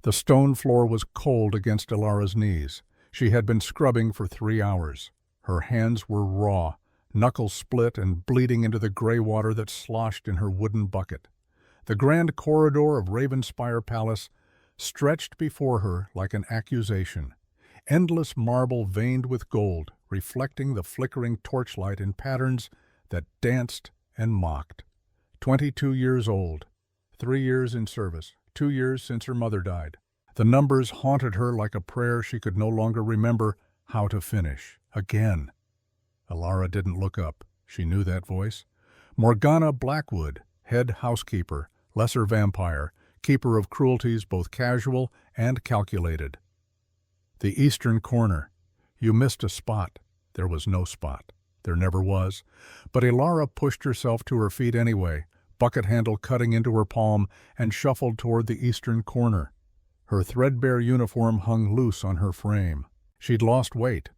The stone floor was cold against Ilara's knees. She had been scrubbing for 3 hours. Her hands were raw, knuckles split and bleeding into the gray water that sloshed in her wooden bucket. The grand corridor of Ravenspire Palace stretched before her like an accusation. Endless marble veined with gold, reflecting the flickering torchlight in patterns that danced and mocked. 22 years old, 3 years in service, 2 years since her mother died. The numbers haunted her like a prayer she could no longer remember how to finish. Again. Ilara didn't look up. She knew that voice. Morgana Blackwood, head housekeeper, lesser vampire, keeper of cruelties both casual and calculated. The eastern corner. You missed a spot. There was no spot. There never was. But Ilara pushed herself to her feet anyway, bucket handle cutting into her palm, and shuffled toward the eastern corner. Her threadbare uniform hung loose on her frame. She'd lost weight.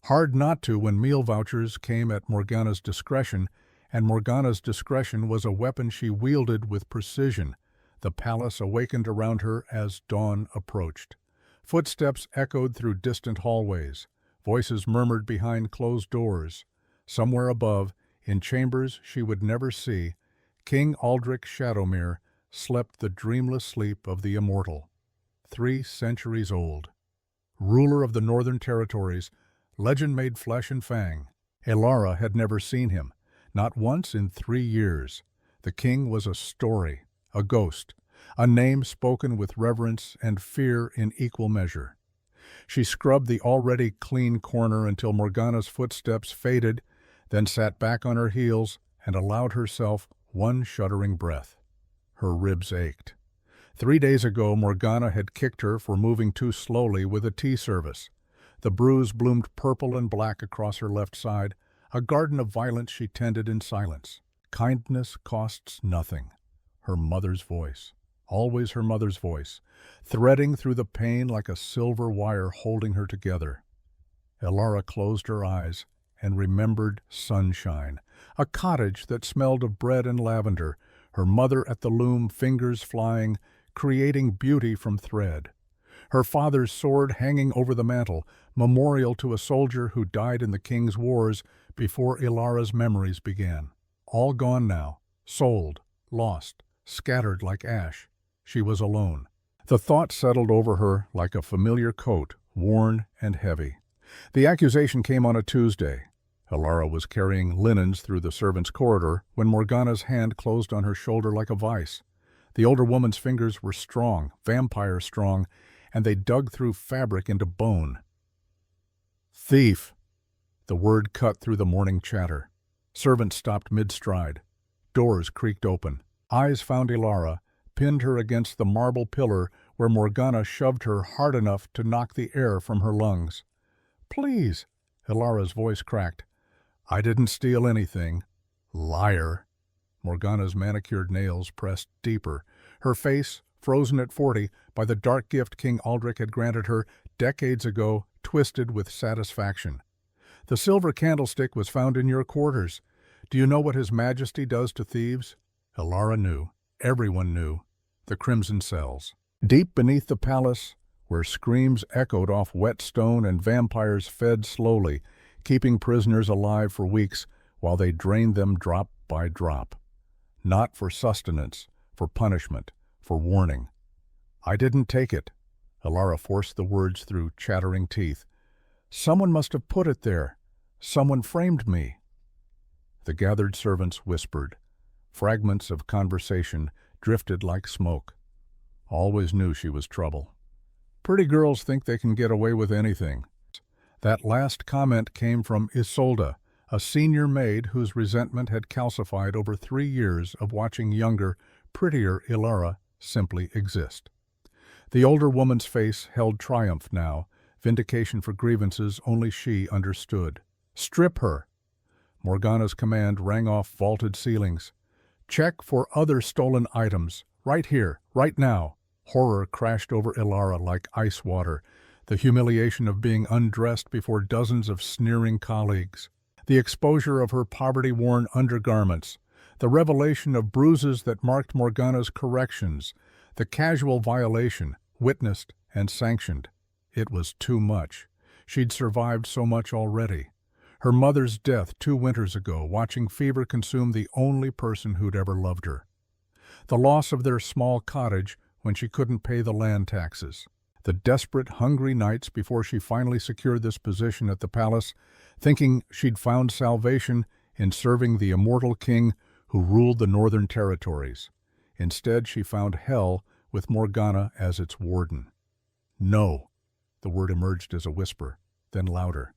Hard not to when meal vouchers came at Morgana's discretion, and Morgana's discretion was a weapon she wielded with precision. The palace awakened around her as dawn approached. Footsteps echoed through distant hallways. Voices murmured behind closed doors. Somewhere above, in chambers she would never see, King Aldrich Shadowmere slept the dreamless sleep of the immortal. 3 centuries old. Ruler of the Northern Territories, legend made flesh and fang. Ilara had never seen him, not once in 3 years. The king was a story, a ghost, a name spoken with reverence and fear in equal measure. She scrubbed the already clean corner until Morgana's footsteps faded, then sat back on her heels and allowed herself one shuddering breath. Her ribs ached. 3 days ago, Morgana had kicked her for moving too slowly with a tea service. The bruise bloomed purple and black across her left side, a garden of violence she tended in silence. Kindness costs nothing. Her mother's voice, always her mother's voice, threading through the pain like a silver wire holding her together. Ilara closed her eyes and remembered sunshine, a cottage that smelled of bread and lavender, her mother at the loom, fingers flying, creating beauty from thread. Her father's sword hanging over the mantel, memorial to a soldier who died in the king's wars before Ilara's memories began. All gone now, sold, lost, scattered like ash. She was alone. The thought settled over her like a familiar coat, worn and heavy. The accusation came on a Tuesday. Ilara was carrying linens through the servants' corridor when Morgana's hand closed on her shoulder like a vice. The older woman's fingers were strong, vampire strong, and they dug through fabric into bone. "Thief!" The word cut through the morning chatter. Servants stopped mid-stride. Doors creaked open. Eyes found Ilara, pinned her against the marble pillar where Morgana shoved her hard enough to knock the air from her lungs. "Please!" Ilara's voice cracked. "I didn't steal anything." "Liar!" Morgana's manicured nails pressed deeper. Her face, frozen at 40 by the dark gift King Aldrich had granted her decades ago, twisted with satisfaction. "The silver candlestick was found in your quarters. Do you know what His Majesty does to thieves?" Ilara knew. Everyone knew. The crimson cells. Deep beneath the palace, where screams echoed off wet stone and vampires fed slowly, keeping prisoners alive for weeks while they drained them drop by drop. Not for sustenance, for punishment, for warning. "I didn't take it." Ilara forced the words through chattering teeth. "Someone must have put it there. Someone framed me." The gathered servants whispered. Fragments of conversation drifted like smoke. Always knew she was trouble. Pretty girls think they can get away with anything. That last comment came from Isolde, a senior maid whose resentment had calcified over 3 years of watching younger, prettier Ilara simply exist. The older woman's face held triumph now, vindication for grievances only she understood. "Strip her!" Morgana's command rang off vaulted ceilings. "Check for other stolen items, right here, right now." Horror crashed over Ilara like ice water, the humiliation of being undressed before dozens of sneering colleagues, the exposure of her poverty-worn undergarments, the revelation of bruises that marked Morgana's corrections, the casual violation, witnessed, and sanctioned. It was too much. She'd survived so much already. Her mother's death 2 winters ago, watching fever consume the only person who'd ever loved her. The loss of their small cottage when she couldn't pay the land taxes. The desperate, hungry nights before she finally secured this position at the palace, thinking she'd found salvation in serving the immortal king who ruled the northern territories. Instead, she found hell with Morgana as its warden. "No." The word emerged as a whisper, then louder.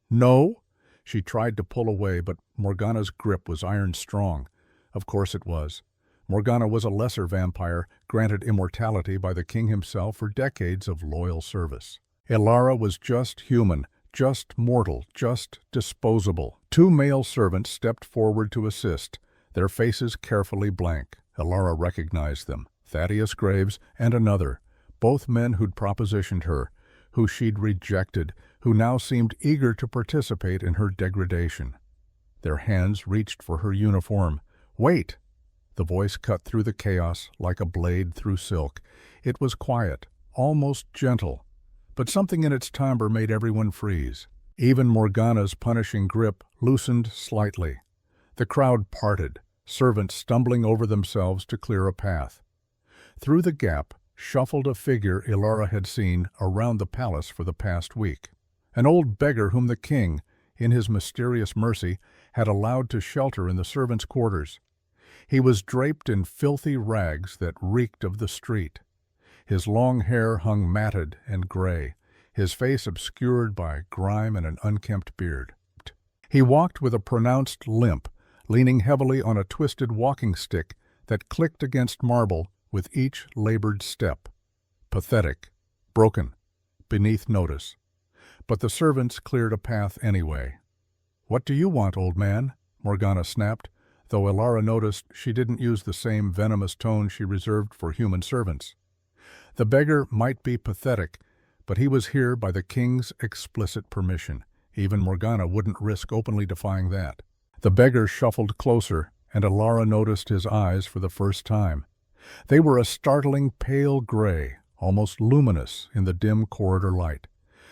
"No?" She tried to pull away, but Morgana's grip was iron strong. Of course it was. Morgana was a lesser vampire, granted immortality by the king himself for decades of loyal service. Elara was just human, just mortal, just disposable. 2 male servants stepped forward to assist, their faces carefully blank. Elara recognized them, Thaddeus Graves and another, both men who'd propositioned her, who she'd rejected, who now seemed eager to participate in her degradation. Their hands reached for her uniform. "Wait!" The voice cut through the chaos like a blade through silk. It was quiet, almost gentle, but something in its timbre made everyone freeze. Even Morgana's punishing grip loosened slightly. The crowd parted, servants stumbling over themselves to clear a path. Through the gap shuffled a figure Elara had seen around the palace for the past week. An old beggar whom the king, in his mysterious mercy, had allowed to shelter in the servants' quarters. He was draped in filthy rags that reeked of the street. His long hair hung matted and gray, his face obscured by grime and an unkempt beard. He walked with a pronounced limp, leaning heavily on a twisted walking stick that clicked against marble with each labored step. Pathetic, broken, beneath notice. But the servants cleared a path anyway. "What do you want, old man?" Morgana snapped, though Elara noticed she didn't use the same venomous tone she reserved for human servants. The beggar might be pathetic, but he was here by the king's explicit permission. Even Morgana wouldn't risk openly defying that. The beggar shuffled closer, and Elara noticed his eyes for the first time. They were a startling pale gray, almost luminous in the dim corridor light.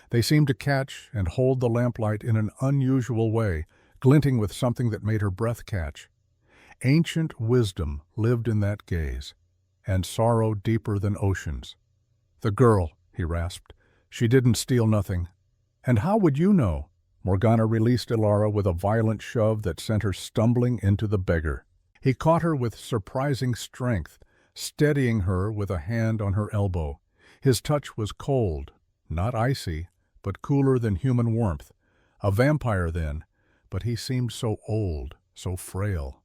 They seemed to catch and hold the lamplight in an unusual way, glinting with something that made her breath catch. Ancient wisdom lived in that gaze, and sorrow deeper than oceans. "The girl," he rasped. "She didn't steal nothing." "And how would you know?" Morgana released Elara with a violent shove that sent her stumbling into the beggar. He caught her with surprising strength, steadying her with a hand on her elbow. His touch was cold, not icy, but cooler than human warmth. A vampire then, but he seemed so old, so frail.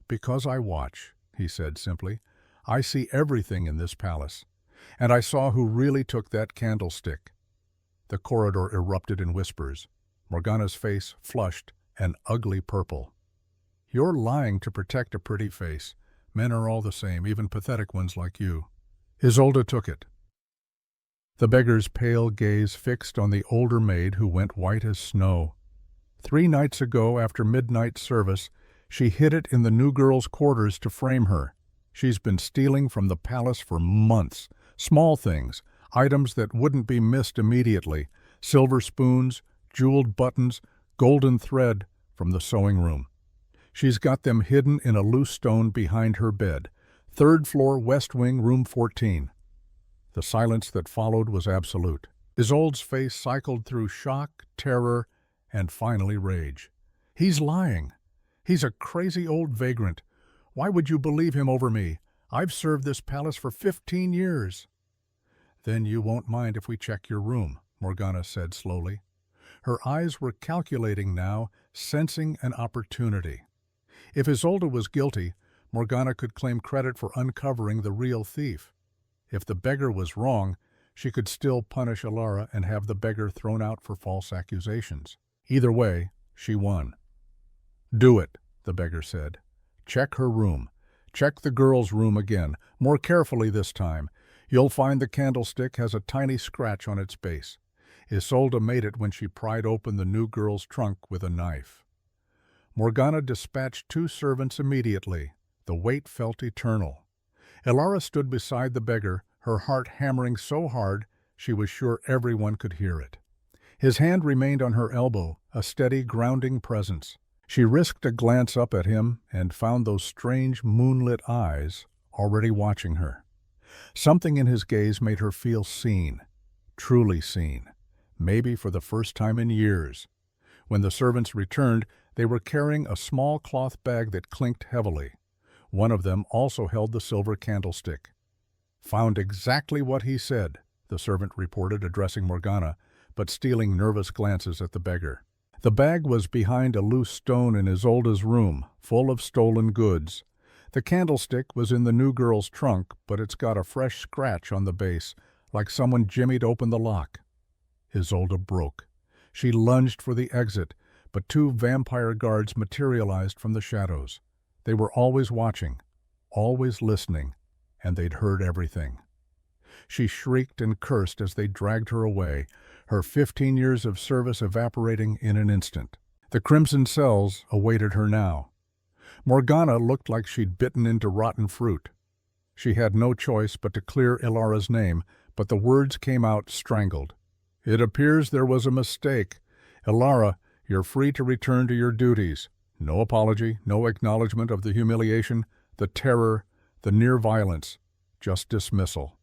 "Because I watch," he said simply. "I see everything in this palace. And I saw who really took that candlestick." The corridor erupted in whispers. Morgana's face flushed an ugly purple. "You're lying to protect a pretty face. Men are all the same, even pathetic ones like you." Isolde took it. The beggar's pale gaze fixed on the older maid who went white as snow. 3 nights ago, after midnight service, she hid it in the new girl's quarters to frame her. She's been stealing from the palace for months. Small things, items that wouldn't be missed immediately. Silver spoons, jeweled buttons, golden thread from the sewing room. She's got them hidden in a loose stone behind her bed. 3rd floor, west wing, room 14. The silence that followed was absolute. Isolde's face cycled through shock, terror, and finally rage. "He's lying. He's a crazy old vagrant. Why would you believe him over me? I've served this palace for 15 years. "Then you won't mind if we check your room," Morgana said slowly. Her eyes were calculating now, sensing an opportunity. If Isolde was guilty, Morgana could claim credit for uncovering the real thief. If the beggar was wrong, she could still punish Elara and have the beggar thrown out for false accusations. Either way, she won. "Do it," the beggar said. "Check her room. Check the girl's room again, more carefully this time. You'll find the candlestick has a tiny scratch on its base. Isolde made it when she pried open the new girl's trunk with a knife." Morgana dispatched 2 servants immediately. The wait felt eternal. Elara stood beside the beggar, her heart hammering so hard she was sure everyone could hear it. His hand remained on her elbow, a steady, grounding presence. She risked a glance up at him and found those strange, moonlit eyes already watching her. Something in his gaze made her feel seen, truly seen, maybe for the first time in years. When the servants returned, they were carrying a small cloth bag that clinked heavily. One of them also held the silver candlestick. "Found exactly what he said," the servant reported, addressing Morgana, but stealing nervous glances at the beggar. The bag was behind a loose stone in Isolde's room, full of stolen goods. The candlestick was in the new girl's trunk, but it's got a fresh scratch on the base, like someone jimmied open the lock. Isolde broke. She lunged for the exit, but two vampire guards materialized from the shadows. They were always watching, always listening, and they'd heard everything. She shrieked and cursed as they dragged her away, her 15 years of service evaporating in an instant. The crimson cells awaited her now. Morgana looked like she'd bitten into rotten fruit. She had no choice but to clear Ilara's name, but the words came out strangled. "It appears there was a mistake. Ilara, you're free to return to your duties. No apology, no acknowledgement of the humiliation, the terror, the near violence, just dismissal."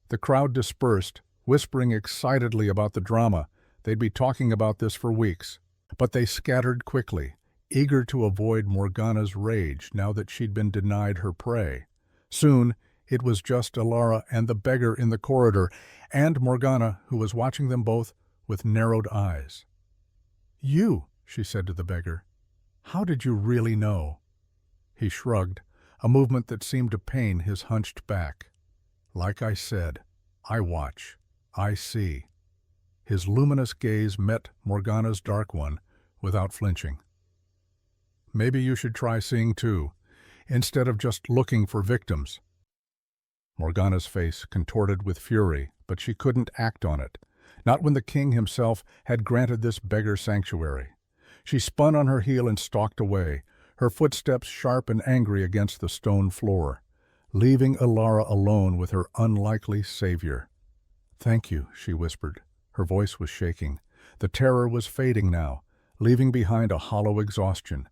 The crowd dispersed, whispering excitedly about the drama. They'd be talking about this for weeks. But they scattered quickly, eager to avoid Morgana's rage now that she'd been denied her prey. Soon, it was just Ilara and the beggar in the corridor, and Morgana, who was watching them both with narrowed eyes. "You," she said to the beggar. "How did you really know?" He shrugged, a movement that seemed to pain his hunched back. "Like I said, I watch. I see." His luminous gaze met Morgana's dark one without flinching. "Maybe you should try seeing too, instead of just looking for victims." Morgana's face contorted with fury, but she couldn't act on it, not when the king himself had granted this beggar sanctuary. She spun on her heel and stalked away, her footsteps sharp and angry against the stone floor, leaving Ilara alone with her unlikely savior. "Thank you," she whispered. Her voice was shaking. The terror was fading now, leaving behind a hollow exhaustion.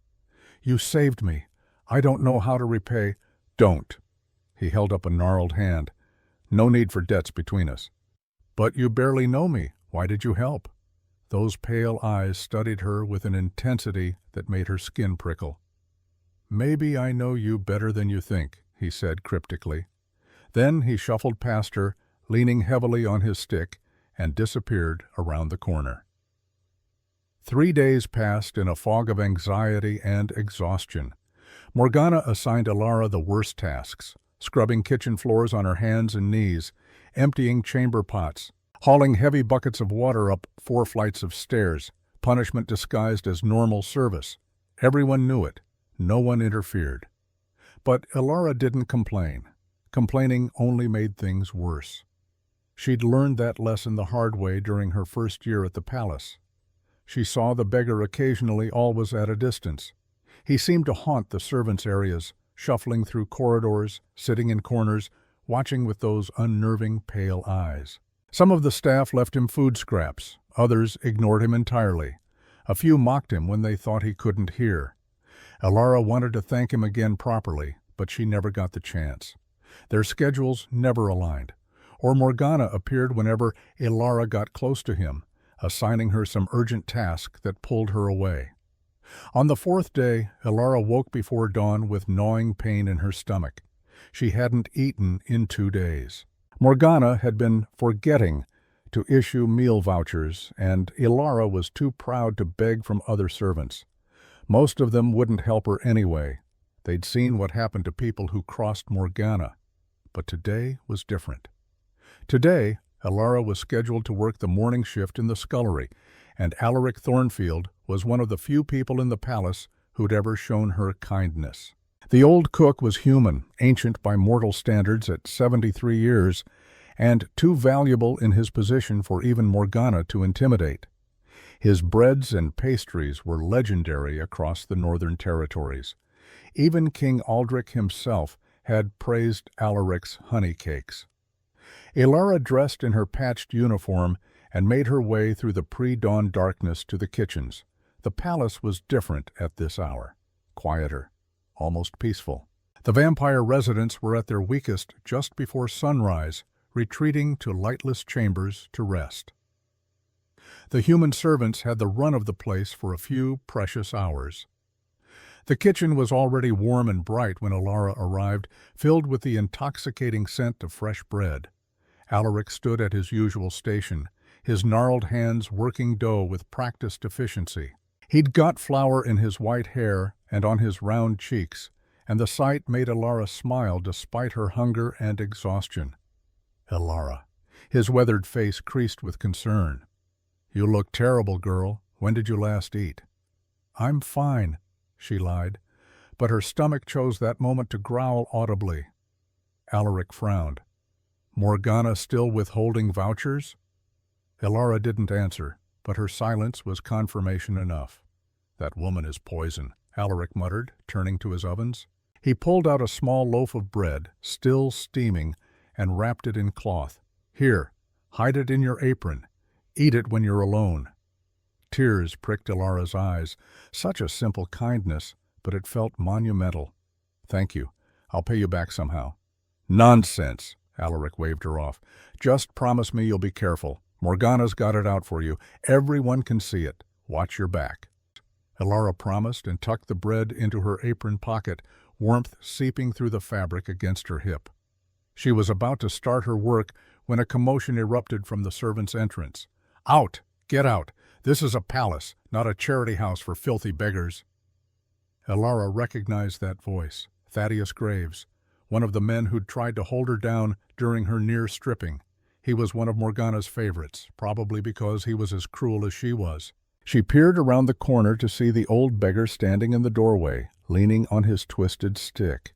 "You saved me. I don't know how to repay—" "Don't." He held up a gnarled hand. "No need for debts between us." "But you barely know me. Why did you help?" Those pale eyes studied her with an intensity that made her skin prickle. "Maybe I know you better than you think," he said cryptically. Then he shuffled past her, leaning heavily on his stick, and disappeared around the corner. 3 days passed in a fog of anxiety and exhaustion. Morgana assigned Ilara the worst tasks, scrubbing kitchen floors on her hands and knees, emptying chamber pots, hauling heavy buckets of water up 4 flights of stairs, punishment disguised as normal service. Everyone knew it. No one interfered. But Ilara didn't complain. Complaining only made things worse. She'd learned that lesson the hard way during her first year at the palace. She saw the beggar occasionally, always at a distance. He seemed to haunt the servants' areas, shuffling through corridors, sitting in corners, watching with those unnerving pale eyes. Some of the staff left him food scraps, others ignored him entirely. A few mocked him when they thought he couldn't hear. Ilara wanted to thank him again properly, but she never got the chance. Their schedules never aligned, or Morgana appeared whenever Ilara got close to him, assigning her some urgent task that pulled her away. On the 4th day, Ilara woke before dawn with gnawing pain in her stomach. She hadn't eaten in 2 days. Morgana had been forgetting to issue meal vouchers, and Ilara was too proud to beg from other servants. Most of them wouldn't help her anyway. They'd seen what happened to people who crossed Morgana. But today was different. Today, Ilara was scheduled to work the morning shift in the scullery, and Alaric Thornfield was one of the few people in the palace who'd ever shown her kindness. The old cook was human, ancient by mortal standards at 73 years, and too valuable in his position for even Morgana to intimidate. His breads and pastries were legendary across the northern territories. Even King Aldrich himself had praised Alaric's honey cakes. Elara dressed in her patched uniform and made her way through the pre-dawn darkness to the kitchens. The palace was different at this hour. Quieter, almost peaceful. The vampire residents were at their weakest just before sunrise, retreating to lightless chambers to rest. The human servants had the run of the place for a few precious hours. The kitchen was already warm and bright when Elara arrived, filled with the intoxicating scent of fresh bread. Alaric stood at his usual station, his gnarled hands working dough with practiced efficiency. He'd got flour in his white hair and on his round cheeks, and the sight made Elara smile despite her hunger and exhaustion. Elara. His weathered face creased with concern. "You look terrible, girl. When did you last eat?" "I'm fine," she lied, but her stomach chose that moment to growl audibly. Alaric frowned. "Morgana still withholding vouchers?" Elara didn't answer, but her silence was confirmation enough. "That woman is poison," Alaric muttered, turning to his ovens. He pulled out a small loaf of bread, still steaming, and wrapped it in cloth. "Here, hide it in your apron. Eat it when you're alone." Tears pricked Elara's eyes. Such a simple kindness, but it felt monumental. "Thank you. I'll pay you back somehow." "Nonsense!" Alaric waved her off. "Just promise me you'll be careful. Morgana's got it out for you. Everyone can see it. Watch your back." Elara promised and tucked the bread into her apron pocket, warmth seeping through the fabric against her hip. She was about to start her work when a commotion erupted from the servants' entrance. "Out! Get out! This is a palace, not a charity house for filthy beggars." Elara recognized that voice. Thaddeus Graves, one of the men who'd tried to hold her down during her near stripping. He was one of Morgana's favorites, probably because he was as cruel as she was. She peered around the corner to see the old beggar standing in the doorway, leaning on his twisted stick.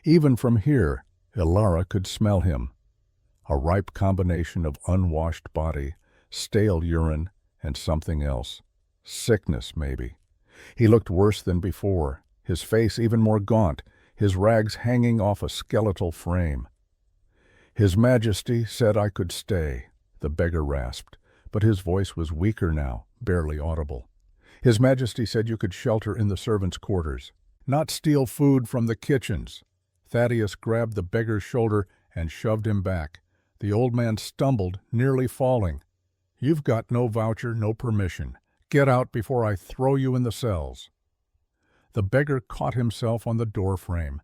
Even from here, Elara could smell him. A ripe combination of unwashed body, stale urine, and something else. Sickness, maybe. He looked worse than before, his face even more gaunt, his rags hanging off a skeletal frame. "His Majesty said I could stay," the beggar rasped, but his voice was weaker now, barely audible. "His Majesty said you could shelter in the servants' quarters, not steal food from the kitchens." Thaddeus grabbed the beggar's shoulder and shoved him back. The old man stumbled, nearly falling. "You've got no voucher, no permission. Get out before I throw you in the cells." The beggar caught himself on the doorframe.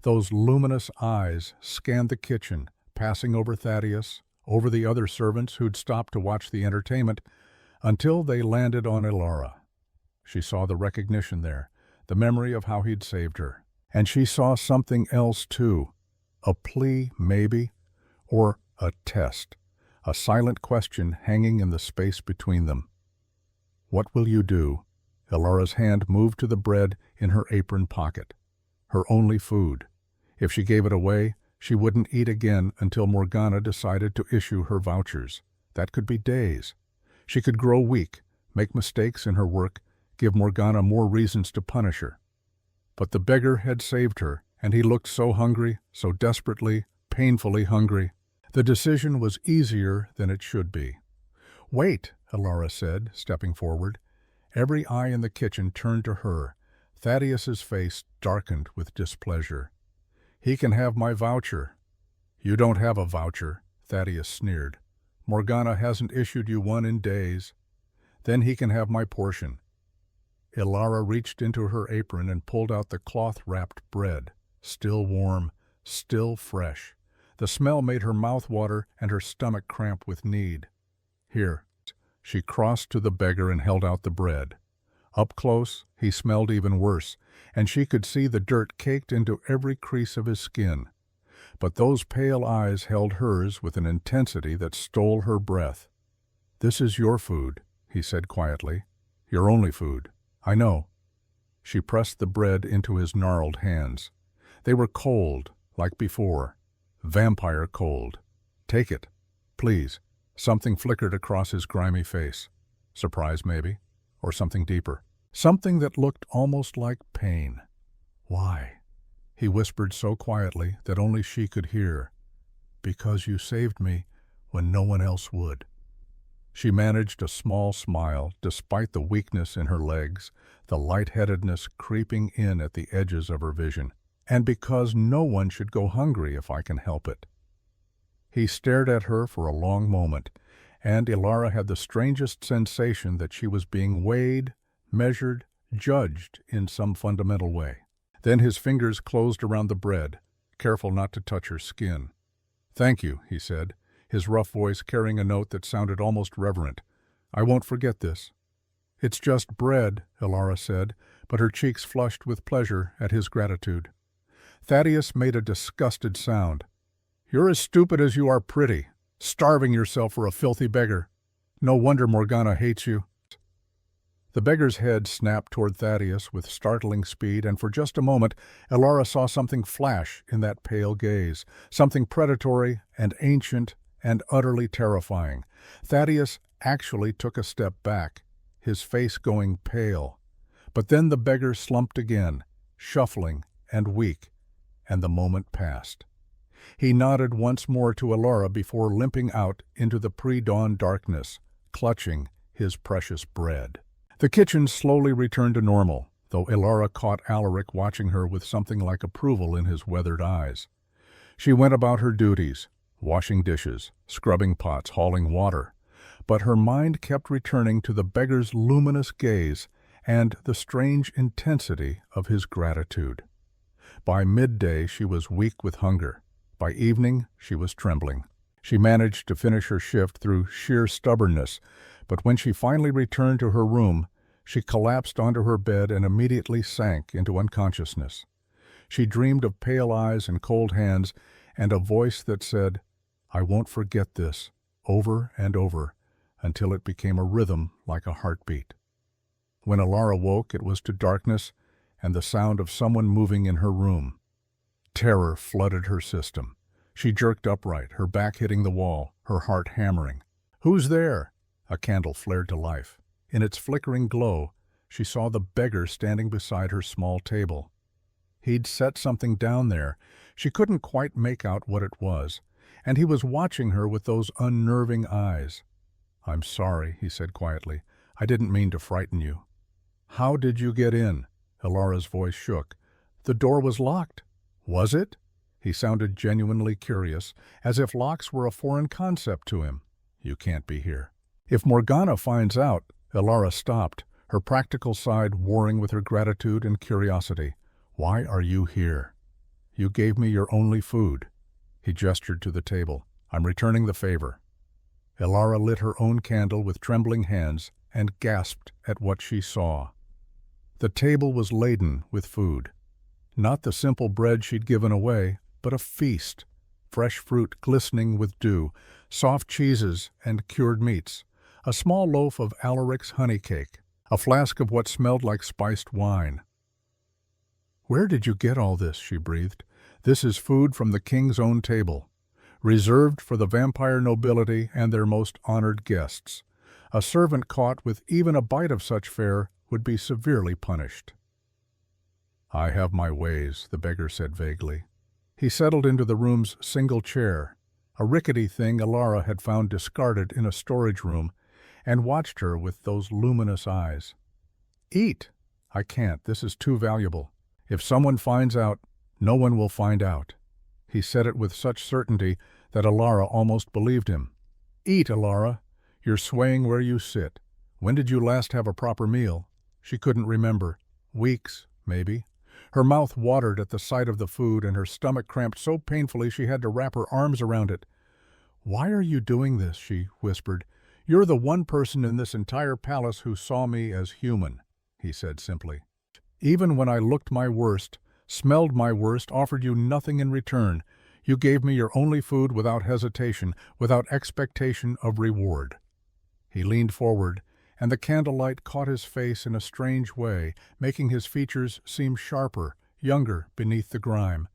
Those luminous eyes scanned the kitchen, passing over Thaddeus, over the other servants who'd stopped to watch the entertainment, until they landed on Elara. She saw the recognition there, the memory of how he'd saved her. And she saw something else too. A plea, maybe, or a test. A silent question hanging in the space between them. "What will you do?" Elara's hand moved to the bread in her apron pocket. Her only food. If she gave it away, she wouldn't eat again until Morgana decided to issue her vouchers. That could be days. She could grow weak, make mistakes in her work, give Morgana more reasons to punish her. But the beggar had saved her, and he looked so hungry, so desperately, painfully hungry. The decision was easier than it should be. "Wait," Elara said, stepping forward. Every eye in the kitchen turned to her. Thaddeus's face darkened with displeasure. "He can have my voucher." "You don't have a voucher," Thaddeus sneered. "Morgana hasn't issued you one in days." "Then he can have my portion." Elara reached into her apron and pulled out the cloth-wrapped bread, still warm, still fresh. The smell made her mouth water and her stomach cramp with need. "Here." She crossed to the beggar and held out the bread. Up close, he smelled even worse, and she could see the dirt caked into every crease of his skin. But those pale eyes held hers with an intensity that stole her breath. "This is your food," he said quietly. "Your only food. I know." She pressed the bread into his gnarled hands. They were cold, like before. Vampire cold. "Take it, please." Something flickered across his grimy face. Surprise, maybe, or something deeper. Something that looked almost like pain. "Why?" he whispered so quietly that only she could hear. Because you saved me when no one else would." She managed a small smile despite the weakness in her legs, the lightheadedness creeping in at the edges of her vision. "And because no one should go hungry if I can help it." He stared at her for a long moment, and Ilara had the strangest sensation that she was being weighed, measured, judged in some fundamental way. Then his fingers closed around the bread, careful not to touch her skin. "Thank you," he said, his rough voice carrying a note that sounded almost reverent. "I won't forget this." "It's just bread," Ilara said, but her cheeks flushed with pleasure at his gratitude. Thaddeus made a disgusted sound. "You're as stupid as you are pretty, starving yourself for a filthy beggar. No wonder Morgana hates you." The beggar's head snapped toward Thaddeus with startling speed, and for just a moment Ilara saw something flash in that pale gaze, something predatory and ancient and utterly terrifying. Thaddeus actually took a step back, his face going pale. But then the beggar slumped again, shuffling and weak, and the moment passed. He nodded once more to Ilara before limping out into the pre-dawn darkness, clutching his precious bread. The kitchen slowly returned to normal, though Ilara caught Alaric watching her with something like approval in his weathered eyes. She went about her duties, washing dishes, scrubbing pots, hauling water, but her mind kept returning to the beggar's luminous gaze and the strange intensity of his gratitude. By midday she was weak with hunger. By evening she was trembling. She managed to finish her shift through sheer stubbornness, but when she finally returned to her room, she collapsed onto her bed and immediately sank into unconsciousness. She dreamed of pale eyes and cold hands and a voice that said, "I won't forget this," over and over, until it became a rhythm like a heartbeat. When Ilara woke, it was to darkness and the sound of someone moving in her room. Terror flooded her system. She jerked upright, her back hitting the wall, her heart hammering. "Who's there?" A candle flared to life. In its flickering glow, she saw the beggar standing beside her small table. He'd set something down there. She couldn't quite make out what it was, and he was watching her with those unnerving eyes. "I'm sorry," he said quietly. "I didn't mean to frighten you." "How did you get in?" Ilara's voice shook. "The door was locked." "Was it?" He sounded genuinely curious, as if locks were a foreign concept to him. "You can't be here." "If Morgana finds out—" Ilara stopped, her practical side warring with her gratitude and curiosity. "Why are you here?" "You gave me your only food." He gestured to the table. "I'm returning the favor." Ilara lit her own candle with trembling hands and gasped at what she saw. The table was laden with food. Not the simple bread she'd given away, but a feast. Fresh fruit glistening with dew, soft cheeses and cured meats, a small loaf of Alaric's honey cake, a flask of what smelled like spiced wine. "Where did you get all this?" she breathed. "This is food from the king's own table, reserved for the vampire nobility and their most honored guests. A servant caught with even a bite of such fare would be severely punished." "I have my ways," the beggar said vaguely. He settled into the room's single chair, a rickety thing Ilara had found discarded in a storage room, and watched her with those luminous eyes. "Eat." "I can't. This is too valuable. If someone finds out, no one will find out." He said it with such certainty that Ilara almost believed him. "Eat, Ilara. You're swaying where you sit. When did you last have a proper meal?" She couldn't remember. Weeks, maybe. Her mouth watered at the sight of the food, and her stomach cramped so painfully she had to wrap her arms around it. "Why are you doing this?" she whispered. "You're the one person in this entire palace who saw me as human," he said simply. "Even when I looked my worst, smelled my worst, offered you nothing in return. You gave me your only food without hesitation, without expectation of reward." He leaned forward, and the candlelight caught his face in a strange way, making his features seem sharper, younger beneath the grime.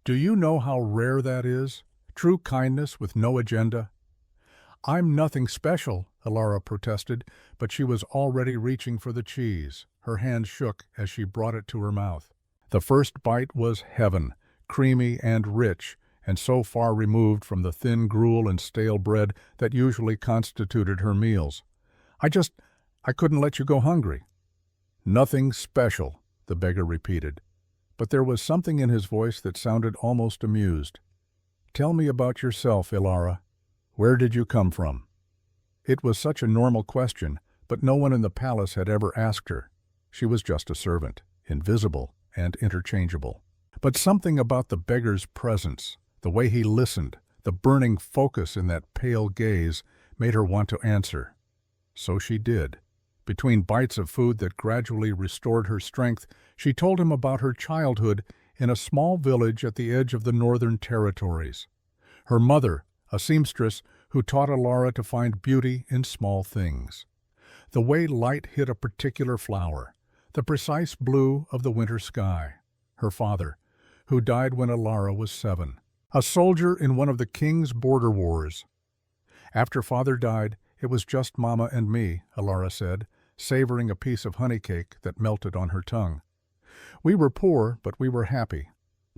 "Do you know how rare that is? True kindness with no agenda?" "I'm nothing special," Ilara protested, but she was already reaching for the cheese. Her hand shook as she brought it to her mouth. The first bite was heaven, creamy and rich, and so far removed from the thin gruel and stale bread that usually constituted her meals. I couldn't let you go hungry." "Nothing special," the beggar repeated, but there was something in his voice that sounded almost amused. "Tell me about yourself, Ilara. Where did you come from?" It was such a normal question, but no one in the palace had ever asked her. She was just a servant, invisible and interchangeable. But something about the beggar's presence, the way he listened, the burning focus in that pale gaze, made her want to answer. So she did. Between bites of food that gradually restored her strength, she told him about her childhood in a small village at the edge of the Northern Territories. Her mother, a seamstress who taught Ilara to find beauty in small things. The way light hit a particular flower, the precise blue of the winter sky. Her father, who died when Ilara was 7, a soldier in one of the king's border wars. After father died, it was just Mama and me, Ilara said, savoring a piece of honey cake that melted on her tongue. We were poor, but we were happy.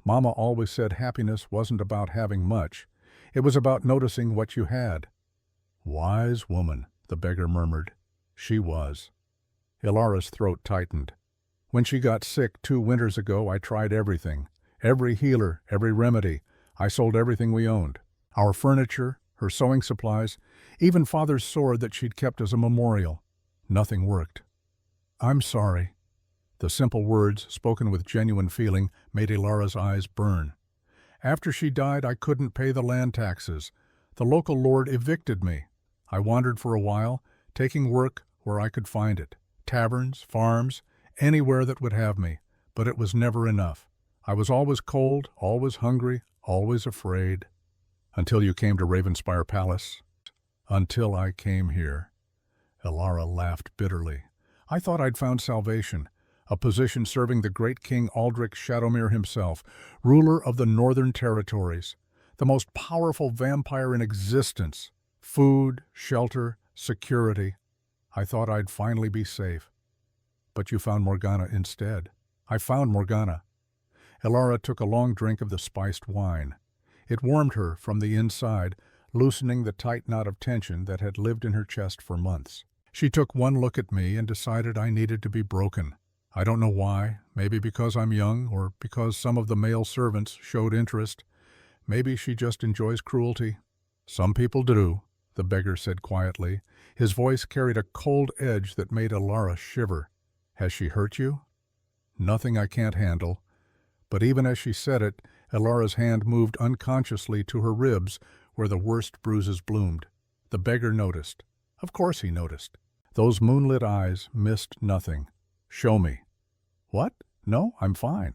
Mama always said happiness wasn't about having much. It was about noticing what you had. Wise woman, the beggar murmured. She was. Ilara's throat tightened. When she got sick 2 winters ago, I tried everything. Every healer, every remedy. I sold everything we owned. Our furniture, her sewing supplies, even father's sword that she'd kept as a memorial. Nothing worked. I'm sorry. The simple words, spoken with genuine feeling, made Ilara's eyes burn. After she died, I couldn't pay the land taxes. The local lord evicted me. I wandered for a while, taking work where I could find it. Taverns, farms, anywhere that would have me. But it was never enough. I was always cold, always hungry, always afraid. Until you came to Ravenspire Palace. Until I came here. Ilara laughed bitterly. I thought I'd found salvation. A position serving the great King Aldrich Shadowmere himself, ruler of the Northern Territories, the most powerful vampire in existence. Food, shelter, security. I thought I'd finally be safe. But you found Morgana instead. I found Morgana. Ilara took a long drink of the spiced wine. It warmed her from the inside, loosening the tight knot of tension that had lived in her chest for months. She took one look at me and decided I needed to be broken. I don't know why, maybe because I'm young or because some of the male servants showed interest. Maybe she just enjoys cruelty. Some people do, the beggar said quietly. His voice carried a cold edge that made Ilara shiver. Has she hurt you? Nothing I can't handle. But even as she said it, Ilara's hand moved unconsciously to her ribs where the worst bruises bloomed. The beggar noticed. Of course he noticed. Those moonlit eyes missed nothing. Show me. What? No, I'm fine.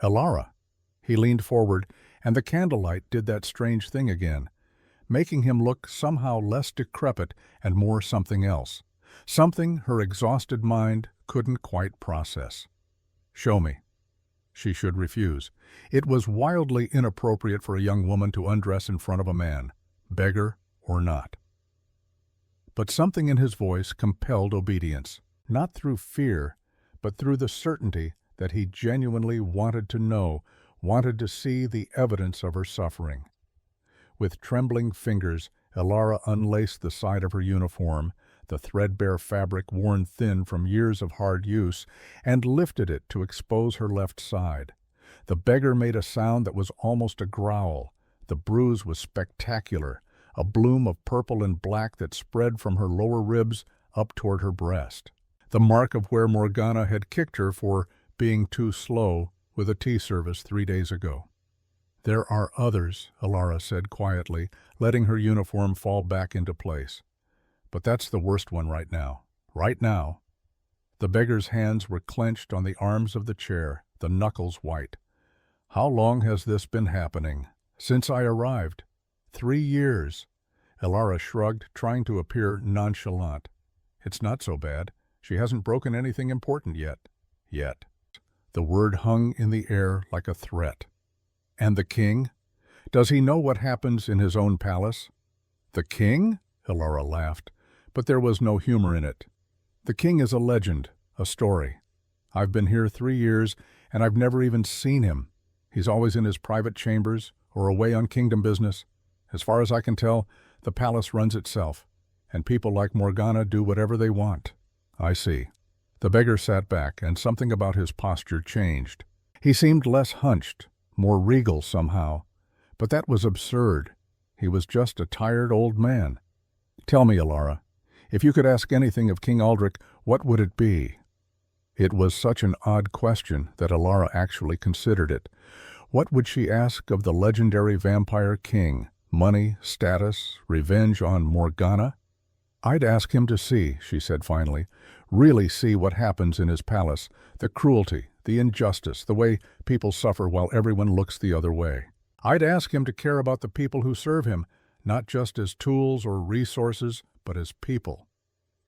Ilara. He leaned forward, and the candlelight did that strange thing again, making him look somehow less decrepit and more something else. Something her exhausted mind couldn't quite process. Show me. She should refuse. It was wildly inappropriate for a young woman to undress in front of a man, beggar or not. But something in his voice compelled obedience, not through fear, but through the certainty that he genuinely wanted to know, wanted to see the evidence of her suffering. With trembling fingers, Ilara unlaced the side of her uniform, the threadbare fabric worn thin from years of hard use, and lifted it to expose her left side. The beggar made a sound that was almost a growl. The bruise was spectacular, a bloom of purple and black that spread from her lower ribs up toward her breast. The mark of where Morgana had kicked her for being too slow with a tea service 3 days ago. There are others, Ilara said quietly, letting her uniform fall back into place. But that's the worst one right now. Right now. The beggar's hands were clenched on the arms of the chair, the knuckles white. How long has this been happening? Since I arrived. 3 years. Ilara shrugged, trying to appear nonchalant. It's not so bad. She hasn't broken anything important yet. Yet. The word hung in the air like a threat. And the king? Does he know what happens in his own palace? The king? Ilara laughed, but there was no humor in it. The king is a legend, a story. I've been here 3 years, and I've never even seen him. He's always in his private chambers or away on kingdom business. As far as I can tell, the palace runs itself, and people like Morgana do whatever they want." "I see." The beggar sat back, and something about his posture changed. He seemed less hunched, more regal somehow. But that was absurd. He was just a tired old man. "Tell me, Alara, if you could ask anything of King Aldrich, what would it be?" It was such an odd question that Alara actually considered it. What would she ask of the legendary Vampire King? Money, status, revenge on Morgana? "I'd ask him to see," she said finally, "really see what happens in his palace, the cruelty, the injustice, the way people suffer while everyone looks the other way. I'd ask him to care about the people who serve him, not just as tools or resources, but as people."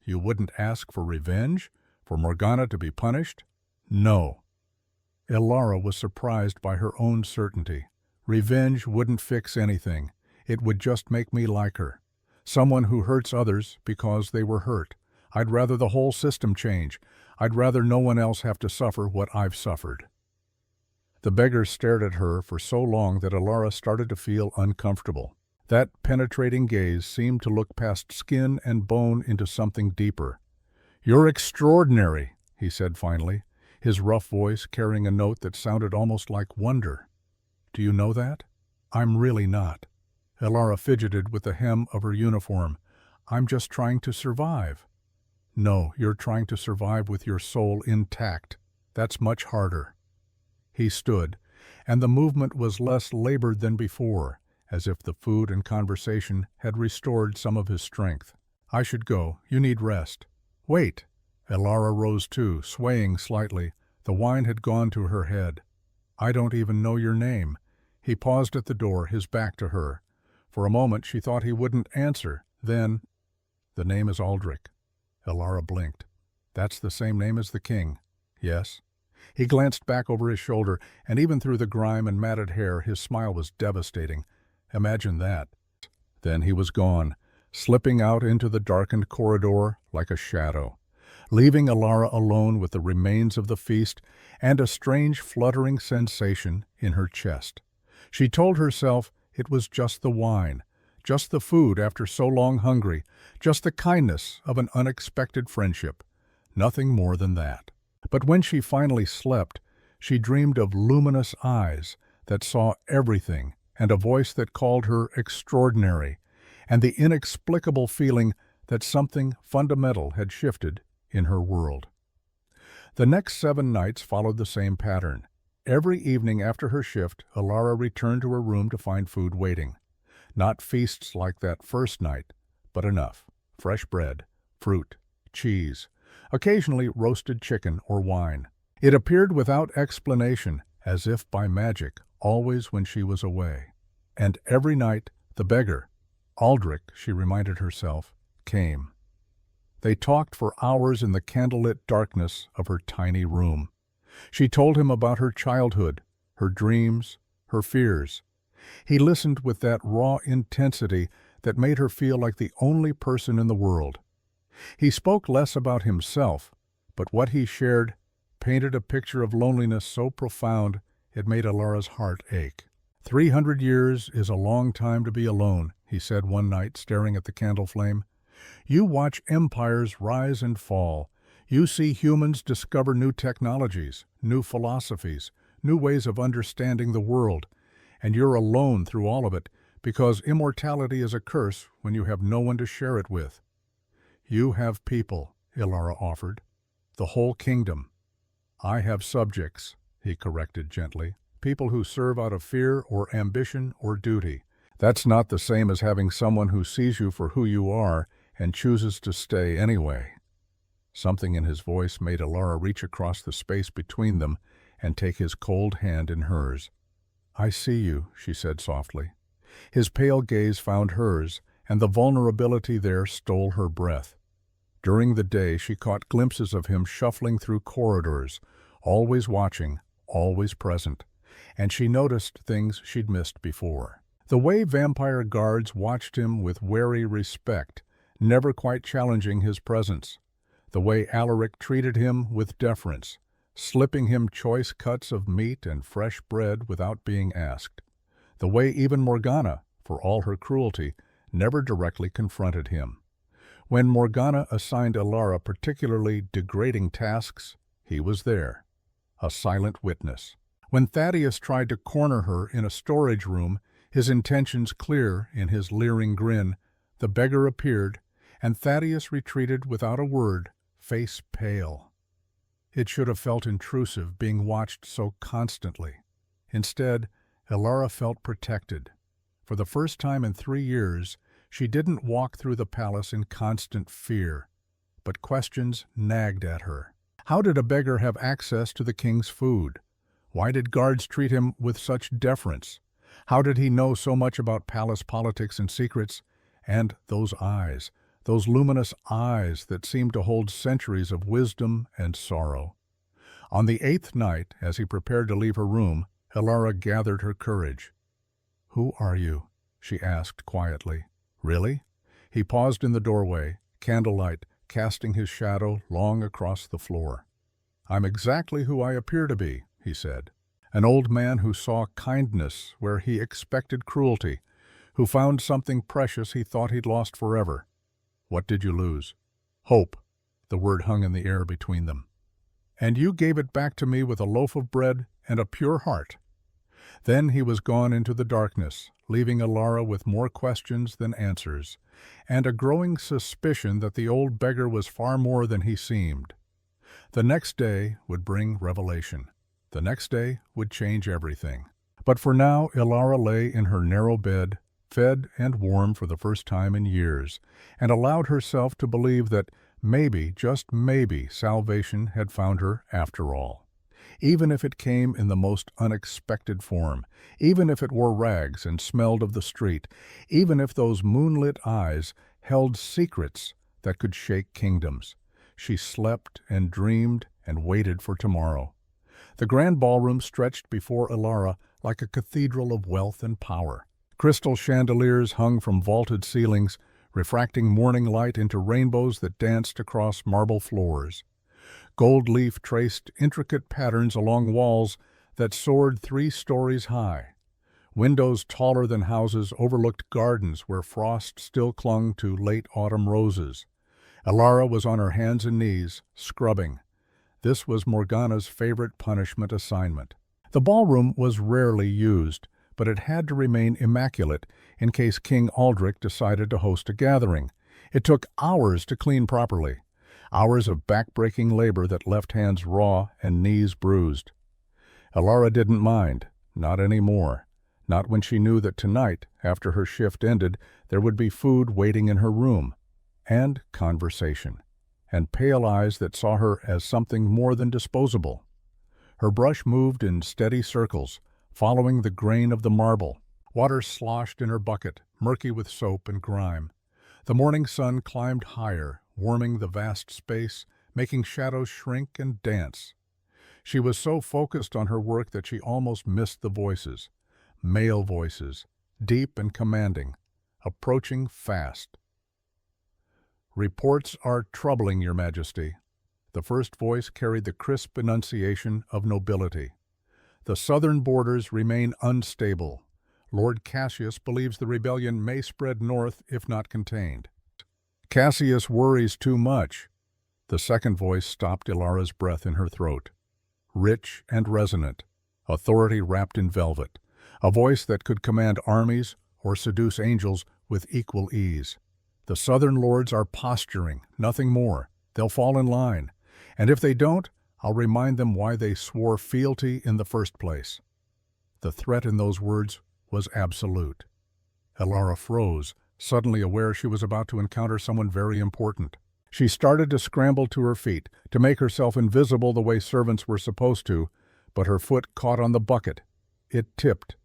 "You wouldn't ask for revenge? For Morgana to be punished?" "No." Alara was surprised by her own certainty. "Revenge wouldn't fix anything. It would just make me like her. Someone who hurts others because they were hurt. I'd rather the whole system change. I'd rather no one else have to suffer what I've suffered." The beggar stared at her for so long that Alara started to feel uncomfortable. That penetrating gaze seemed to look past skin and bone into something deeper. "You're extraordinary," he said finally, his rough voice carrying a note that sounded almost like wonder. "Do you know that?" "I'm really not." Alara fidgeted with the hem of her uniform. "I'm just trying to survive." "No, you're trying to survive with your soul intact. That's much harder." He stood, and the movement was less labored than before, as if the food and conversation had restored some of his strength. "I should go. You need rest." "Wait." Alara rose too, swaying slightly. The wine had gone to her head. "I don't even know your name." He paused at the door, his back to her. For a moment she thought he wouldn't answer. Then, "The name is Aldrich." Alara blinked. "That's the same name as the king." "Yes." He glanced back over his shoulder, and even through the grime and matted hair his smile was devastating. Imagine that. Then he was gone, slipping out into the darkened corridor like a shadow, leaving Alara alone with the remains of the feast and a strange fluttering sensation in her chest. She told herself it was just the wine, just the food after so long hungry, just the kindness of an unexpected friendship. Nothing more than that. But when she finally slept, she dreamed of luminous eyes that saw everything, and a voice that called her extraordinary, and the inexplicable feeling that something fundamental had shifted in her world. The next 7 nights followed the same pattern. Every evening after her shift, Alara returned to her room to find food waiting. Not feasts like that first night, but enough. Fresh bread, fruit, cheese, occasionally roasted chicken or wine. It appeared without explanation, as if by magic, always when she was away. And every night, the beggar, Aldrich, she reminded herself, came. They talked for hours in the candlelit darkness of her tiny room. She told him about her childhood, her dreams, her fears. He listened with that raw intensity that made her feel like the only person in the world. He spoke less about himself, but what he shared painted a picture of loneliness so profound it made Alara's heart ache. 300 years is a long time to be alone, he said one night, staring at the candle flame. You watch empires rise and fall. You see humans discover new technologies, new philosophies, new ways of understanding the world, and you're alone through all of it because immortality is a curse when you have no one to share it with. You have people, Alara offered, the whole kingdom. I have subjects, he corrected gently, people who serve out of fear or ambition or duty. That's not the same as having someone who sees you for who you are and chooses to stay anyway. Something in his voice made Alara reach across the space between them and take his cold hand in hers. I see you, she said softly. His pale gaze found hers, and the vulnerability there stole her breath. During the day she caught glimpses of him shuffling through corridors, always watching, always present, and she noticed things she'd missed before. The way vampire guards watched him with wary respect, never quite challenging his presence. The way Alaric treated him with deference, slipping him choice cuts of meat and fresh bread without being asked. the way even Morgana, for all her cruelty, never directly confronted him. When Morgana assigned Elara particularly degrading tasks, he was there, a silent witness. When Thaddeus tried to corner her in a storage room, his intentions clear in his leering grin, the beggar appeared, and Thaddeus retreated without a word, face pale. It should have felt intrusive, being watched so constantly. Instead, Elara felt protected. For the first time in 3 years, she didn't walk through the palace in constant fear, but questions nagged at her. How did a beggar have access to the king's food? Why did guards treat him with such deference? How did he know so much about palace politics and secrets? And those eyes, those luminous eyes that seemed to hold centuries of wisdom and sorrow. On the 8th night, as he prepared to leave her room, Elara gathered her courage. "Who are you?" she asked quietly. "Really?" He paused in the doorway, candlelight casting his shadow long across the floor. "I'm exactly who I appear to be," he said. "An old man who saw kindness where he expected cruelty, who found something precious he thought he'd lost forever. What did you lose?" "Hope." The word hung in the air between them. "And you gave it back to me with a loaf of bread and a pure heart." Then he was gone into the darkness, leaving Elara with more questions than answers, and a growing suspicion that the old beggar was far more than he seemed. The next day would bring revelation. The next day would change everything. But for now, Elara lay in her narrow bed, fed and warm for the first time in years, and allowed herself to believe that maybe, just maybe, salvation had found her after all. Even if it came in the most unexpected form, even if it wore rags and smelled of the street, even if those moonlit eyes held secrets that could shake kingdoms, she slept and dreamed and waited for tomorrow. The grand ballroom stretched before Elara like a cathedral of wealth and power. Crystal chandeliers hung from vaulted ceilings, refracting morning light into rainbows that danced across marble floors. Gold leaf traced intricate patterns along walls that soared 3 stories high. Windows taller than houses overlooked gardens where frost still clung to late autumn roses. Elara was on her hands and knees, scrubbing. This was Morgana's favorite punishment assignment. The ballroom was rarely used, but it had to remain immaculate in case King Aldrich decided to host a gathering. It took hours to clean properly. Hours of back-breaking labor that left hands raw and knees bruised. Elara didn't mind, not anymore. Not when she knew that tonight, after her shift ended, there would be food waiting in her room, and conversation, and pale eyes that saw her as something more than disposable. Her brush moved in steady circles, following the grain of the marble. Water sloshed in her bucket, murky with soap and grime. The morning sun climbed higher, warming the vast space, making shadows shrink and dance. She was so focused on her work that she almost missed the voices. Male voices, deep and commanding, approaching fast. "Reports are troubling, Your Majesty." The first voice carried the crisp enunciation of nobility. "The southern borders remain unstable. Lord Cassius believes the rebellion may spread north if not contained." "Cassius worries too much." The second voice stopped Elara's breath in her throat. Rich and resonant, authority wrapped in velvet, a voice that could command armies or seduce angels with equal ease. "The southern lords are posturing, nothing more. They'll fall in line. And if they don't, I'll remind them why they swore fealty in the first place." The threat in those words was absolute. Elara froze, suddenly aware she was about to encounter someone very important. She started to scramble to her feet, to make herself invisible the way servants were supposed to, but her foot caught on the bucket. It tipped.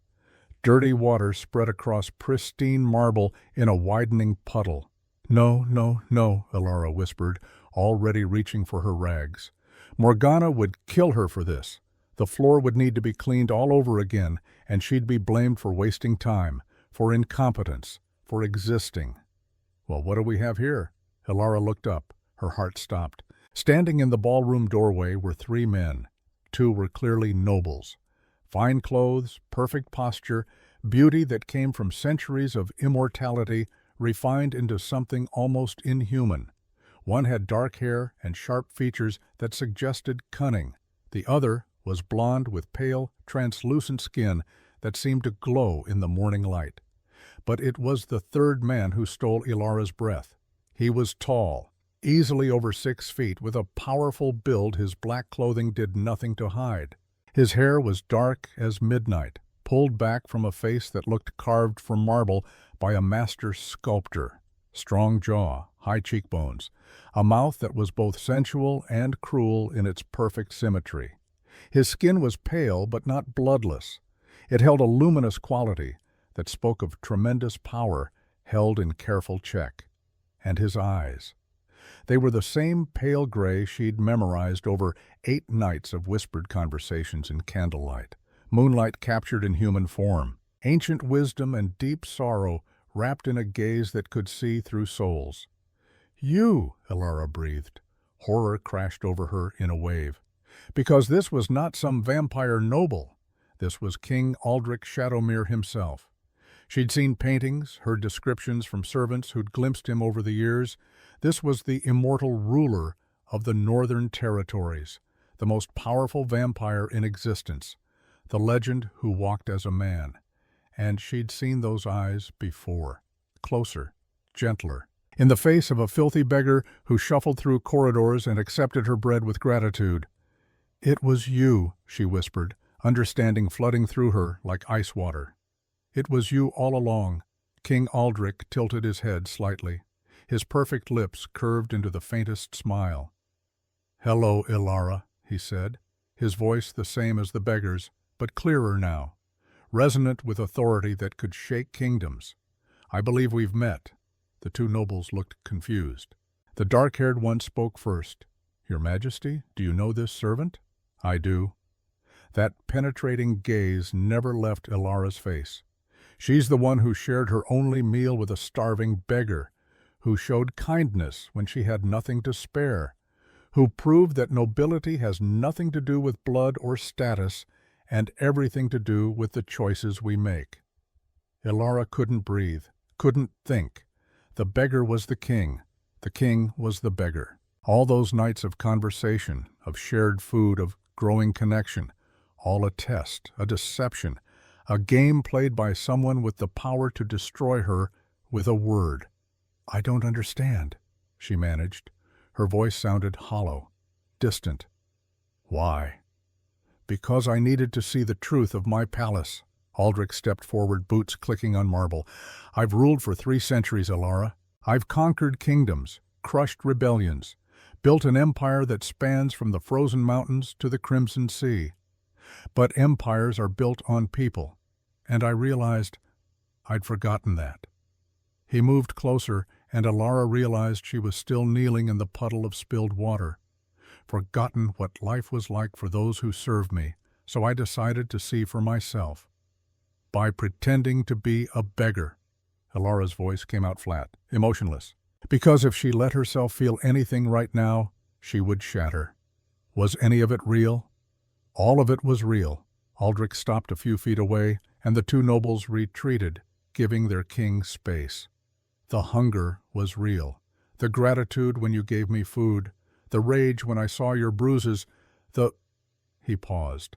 Dirty water spread across pristine marble in a widening puddle. "No, no, no," Elara whispered, already reaching for her rags. Morgana would kill her for this. The floor would need to be cleaned all over again, and she'd be blamed for wasting time, for incompetence, for existing. "Well, what do we have here?" Elara looked up. Her heart stopped. Standing in the ballroom doorway were 3 men. 2 were clearly nobles. Fine clothes, perfect posture, beauty that came from centuries of immortality refined into something almost inhuman. One had dark hair and sharp features that suggested cunning. The other was blonde with pale, translucent skin that seemed to glow in the morning light. But it was the third man who stole Ilara's breath. He was tall, easily over 6 feet, with a powerful build his black clothing did nothing to hide. His hair was dark as midnight, pulled back from a face that looked carved from marble by a master sculptor. Strong jaw, high cheekbones, a mouth that was both sensual and cruel in its perfect symmetry. His skin was pale but not bloodless. It held a luminous quality that spoke of tremendous power held in careful check. And his eyes. They were the same pale gray she'd memorized over 8 nights of whispered conversations in candlelight, moonlight captured in human form, ancient wisdom and deep sorrow wrapped in a gaze that could see through souls. "You," Ilara breathed. Horror crashed over her in a wave. Because this was not some vampire noble. This was King Aldrich Shadowmere himself. She'd seen paintings, heard descriptions from servants who'd glimpsed him over the years. This was the immortal ruler of the Northern Territories, the most powerful vampire in existence, the legend who walked as a man. And she'd seen those eyes before, closer, gentler, in the face of a filthy beggar who shuffled through corridors and accepted her bread with gratitude. "It was you," she whispered, understanding flooding through her like ice water. "It was you all along." King Aldrich tilted his head slightly. His perfect lips curved into the faintest smile. "Hello, Ilara," he said, his voice the same as the beggar's, but clearer now, resonant with authority that could shake kingdoms. "I believe we've met." The two nobles looked confused. The dark-haired one spoke first. "Your Majesty, do you know this servant?" "I do." That penetrating gaze never left Ilara's face. "She's the one who shared her only meal with a starving beggar, who showed kindness when she had nothing to spare, who proved that nobility has nothing to do with blood or status and everything to do with the choices we make." Ilara couldn't breathe, couldn't think. The beggar was the king was the beggar. All those nights of conversation, of shared food, of growing connection, all a test, a deception, a game played by someone with the power to destroy her with a word. "I don't understand," she managed. Her voice sounded hollow, distant. "Why?" "Because I needed to see the truth of my palace." Aldrich stepped forward, boots clicking on marble. "I've ruled for 3 centuries, Ilara. I've conquered kingdoms, crushed rebellions, built an empire that spans from the frozen mountains to the Crimson Sea. But empires are built on people, and I realized I'd forgotten that." He moved closer, and Ilara realized she was still kneeling in the puddle of spilled water. "Forgotten what life was like for those who served me, so I decided to see for myself. By pretending to be a beggar." Ilara's voice came out flat, emotionless. "Because if she let herself feel anything right now, she would shatter." "Was any of it real?" "All of it was real." Aldrich stopped a few feet away, and the two nobles retreated, giving their king space. "The hunger was real. The gratitude when you gave me food. The rage when I saw your bruises. He paused.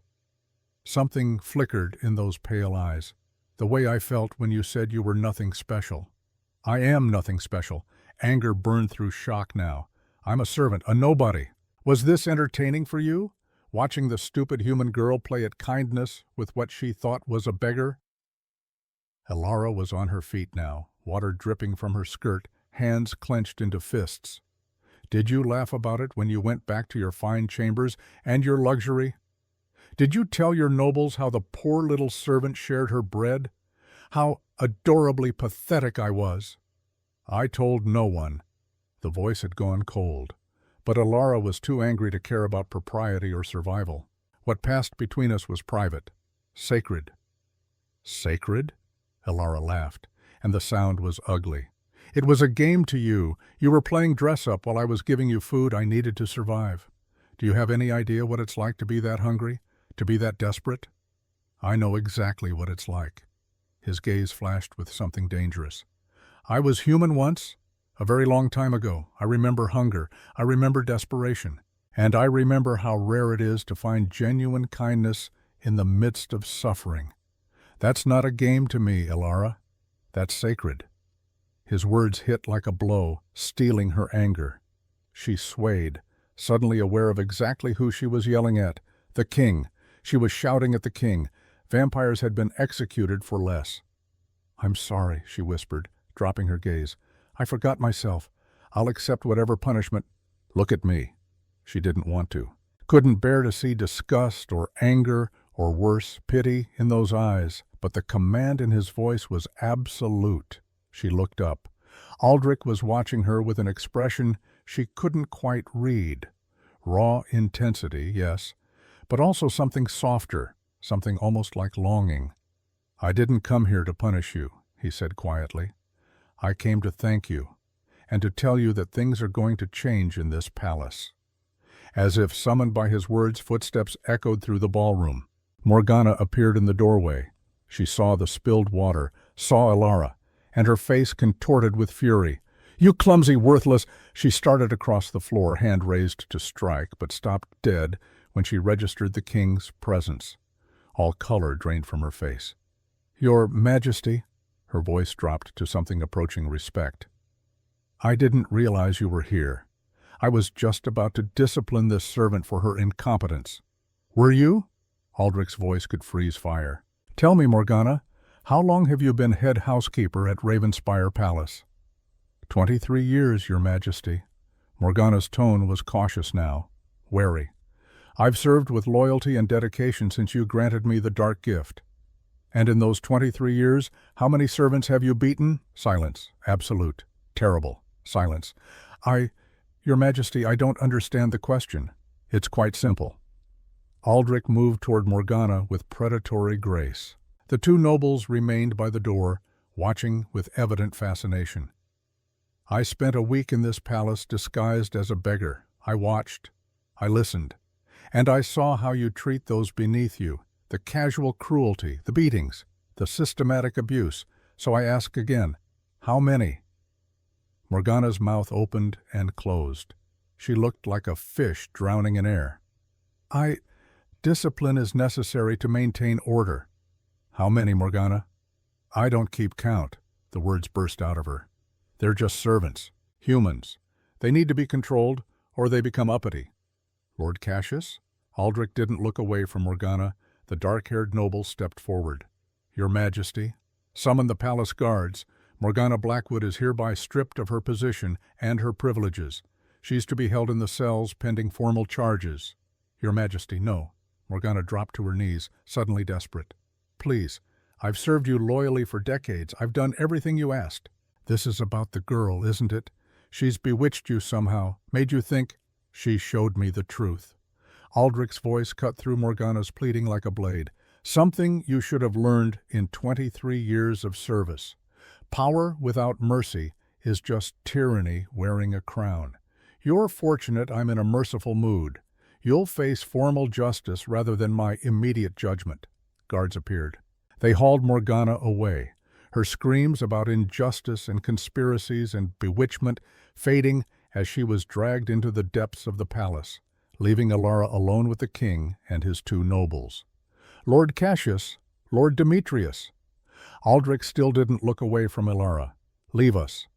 Something flickered in those pale eyes. "The way I felt when you said you were nothing special." "I am nothing special." Anger burned through shock now. "I'm a servant, a nobody. Was this entertaining for you? Watching the stupid human girl play at kindness with what she thought was a beggar?" Ilara was on her feet now, water dripping from her skirt, hands clenched into fists. "Did you laugh about it when you went back to your fine chambers and your luxury? Did you tell your nobles how the poor little servant shared her bread? How adorably pathetic I was?" "I told no one." The voice had gone cold. But Ilara was too angry to care about propriety or survival. What passed between us was private, sacred. "Sacred?" Ilara laughed, and the sound was ugly. "It was a game to you. You were playing dress-up while I was giving you food I needed to survive. Do you have any idea what it's like to be that hungry? To be that desperate?" "I know exactly what it's like." His gaze flashed with something dangerous. "I was human once, a very long time ago. I remember hunger. I remember desperation. And I remember how rare it is to find genuine kindness in the midst of suffering. That's not a game to me, Elara. That's sacred." His words hit like a blow, stealing her anger. She swayed, suddenly aware of exactly who she was yelling at. The king. She was shouting at the king. Vampires had been executed for less. "I'm sorry," she whispered, dropping her gaze. "I forgot myself. I'll accept whatever punishment." "Look at me." She didn't want to. Couldn't bear to see disgust or anger or worse, pity in those eyes, but the command in his voice was absolute. She looked up. Aldrich was watching her with an expression she couldn't quite read. Raw intensity, yes, but also something softer, something almost like longing. "I didn't come here to punish you," he said quietly. "I came to thank you, and to tell you that things are going to change in this palace." As if summoned by his words, footsteps echoed through the ballroom. Morgana appeared in the doorway. She saw the spilled water, saw Elara, and her face contorted with fury. "You clumsy, worthless—" She started across the floor, hand raised to strike, but stopped dead when she registered the king's presence. All color drained from her face. "Your Majesty," her voice dropped to something approaching respect. "I didn't realize you were here. I was just about to discipline this servant for her incompetence." "Were you?" Aldrich's voice could freeze fire. "Tell me, Morgana, how long have you been head housekeeper at Ravenspire Palace?" 23 years, Your Majesty." Morgana's tone was cautious now, wary. "I've served with loyalty and dedication since you granted me the dark gift." "And in those 23 years, how many servants have you beaten?" Silence. Absolute. Terrible. Silence. Your Majesty, I don't understand the question. It's quite simple." Aldrich moved toward Morgana with predatory grace. The two nobles remained by the door, watching with evident fascination. "I spent a week in this palace disguised as a beggar. I watched. I listened. And I saw how you treat those beneath you, the casual cruelty, the beatings, the systematic abuse. So I ask again, how many?" Morgana's mouth opened and closed. She looked like a fish drowning in air. Discipline is necessary to maintain order." "How many, Morgana?" "I don't keep count." The words burst out of her. "They're just servants. Humans. They need to be controlled, or they become uppity." "Lord Cassius?" Aldrich didn't look away from Morgana. The dark-haired noble stepped forward. "Your Majesty, summon the palace guards. Morgana Blackwood is hereby stripped of her position and her privileges. She's to be held in the cells pending formal charges." "Your Majesty, no." Morgana dropped to her knees, suddenly desperate. "Please, I've served you loyally for decades. I've done everything you asked. This is about the girl, isn't it? She's bewitched you somehow, made you think—" "She showed me the truth." Aldrich's voice cut through Morgana's pleading like a blade. "Something you should have learned in 23 years of service. Power without mercy is just tyranny wearing a crown. You're fortunate I'm in a merciful mood. You'll face formal justice rather than my immediate judgment." Guards appeared. They hauled Morgana away, her screams about injustice and conspiracies and bewitchment fading as she was dragged into the depths of the palace, leaving Elara alone with the king and his two nobles. "Lord Cassius, Lord Demetrius." Aldrich still didn't look away from Elara. "Leave us."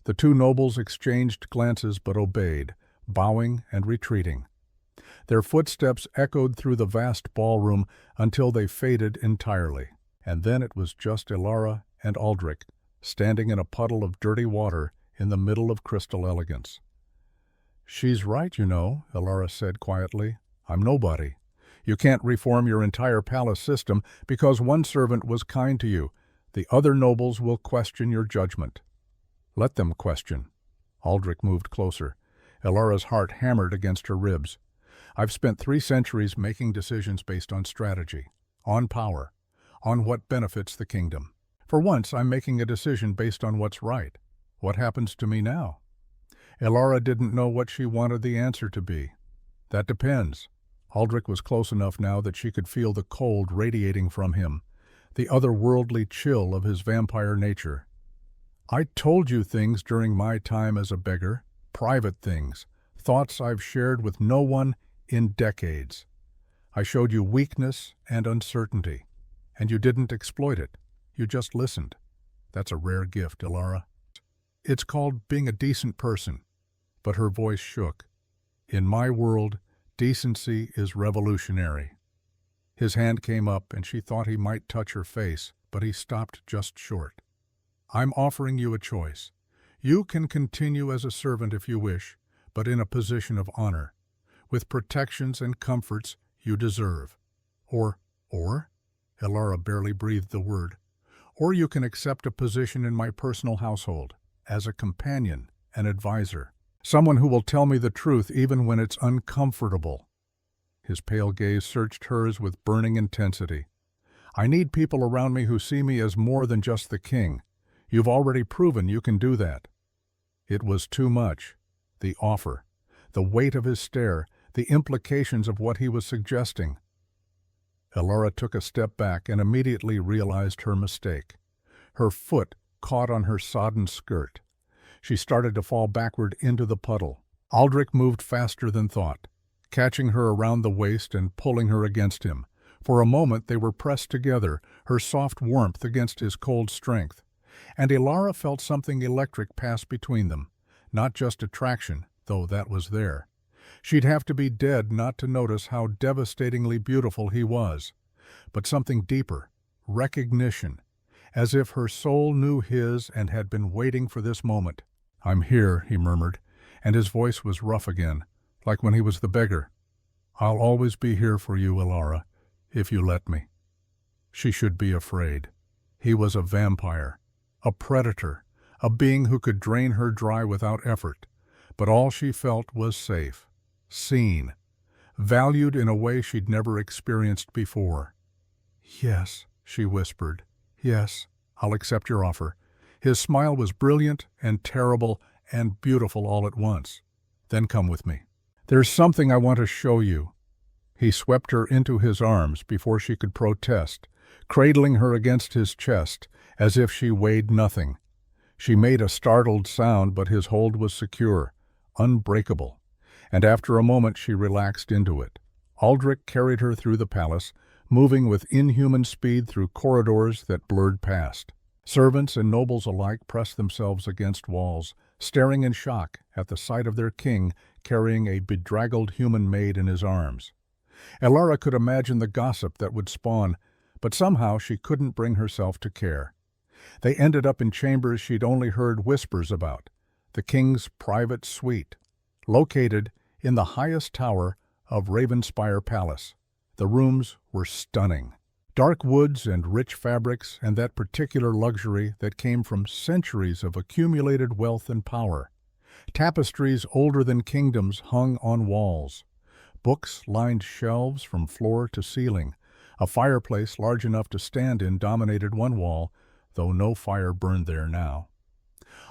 The two nobles exchanged glances but obeyed, bowing and retreating. Their footsteps echoed through the vast ballroom until they faded entirely, and then it was just Elara and Aldrich, standing in a puddle of dirty water in the middle of crystal elegance. "She's right, you know," Elara said quietly. "I'm nobody. You can't reform your entire palace system because one servant was kind to you. The other nobles will question your judgment." "Let them question." Aldrich moved closer. Elara's heart hammered against her ribs. "I've spent 3 centuries making decisions based on strategy, on power, on what benefits the kingdom. For once, I'm making a decision based on what's right. What happens to me now?" Elara didn't know what she wanted the answer to be. "That depends." Aldrich was close enough now that she could feel the cold radiating from him. the otherworldly chill of his vampire nature. "I told you things during my time as a beggar, private things, thoughts I've shared with no one in decades. I showed you weakness and uncertainty, and you didn't exploit it. You just listened. That's a rare gift, Ilara. It's called being a decent person." But her voice shook. "In my world, decency is revolutionary." His hand came up, and she thought he might touch her face, but he stopped just short. "I'm offering you a choice. You can continue as a servant if you wish, but in a position of honor, with protections and comforts you deserve. Or, Ilara barely breathed the word, or you can accept a position in my personal household, as a companion, an advisor, someone who will tell me the truth even when it's uncomfortable." His pale gaze searched hers with burning intensity. "I need people around me who see me as more than just the king. You've already proven you can do that." It was too much. The offer, the weight of his stare, the implications of what he was suggesting. Ilara took a step back and immediately realized her mistake. Her foot caught on her sodden skirt. She started to fall backward into the puddle. Aldrich moved faster than thought, catching her around the waist and pulling her against him. For a moment they were pressed together, her soft warmth against his cold strength. And Ilara felt something electric pass between them. Not just attraction, though that was there. She'd have to be dead not to notice how devastatingly beautiful he was. But something deeper, recognition, as if her soul knew his and had been waiting for this moment. "I'm here," he murmured, and his voice was rough again, like when he was the beggar. "I'll always be here for you, Ilara, if you let me." She should be afraid. He was a vampire, a predator, a being who could drain her dry without effort. But all she felt was safe, seen, valued in a way she'd never experienced before. "Yes," she whispered. "Yes, I'll accept your offer." His smile was brilliant and terrible and beautiful all at once. "Then come with me. There's something I want to show you." He swept her into his arms before she could protest, cradling her against his chest as if she weighed nothing. She made a startled sound, but his hold was secure, unbreakable, and after a moment she relaxed into it. Aldrich carried her through the palace, moving with inhuman speed through corridors that blurred past. Servants and nobles alike pressed themselves against walls, staring in shock at the sight of their king carrying a bedraggled human maid in his arms. Ilara could imagine the gossip that would spawn, but somehow she couldn't bring herself to care. They ended up in chambers she'd only heard whispers about, the king's private suite, located in the highest tower of Ravenspire Palace. The rooms were stunning. Dark woods and rich fabrics and that particular luxury that came from centuries of accumulated wealth and power. Tapestries older than kingdoms hung on walls. Books lined shelves from floor to ceiling. A fireplace large enough to stand in dominated one wall, though no fire burned there now.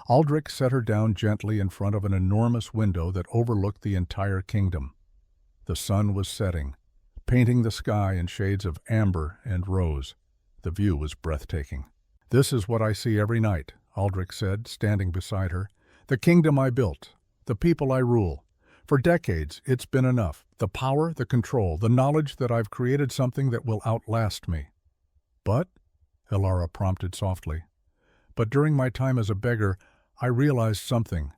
Aldrich set her down gently in front of an enormous window that overlooked the entire kingdom. The sun was setting, painting the sky in shades of amber and rose. The view was breathtaking. "This is what I see every night," Aldrich said, standing beside her. "The kingdom I built, the people I rule. For decades, it's been enough. The power, the control, the knowledge that I've created something that will outlast me." "But," Ilara prompted softly, "but during my time as a beggar, I realized something."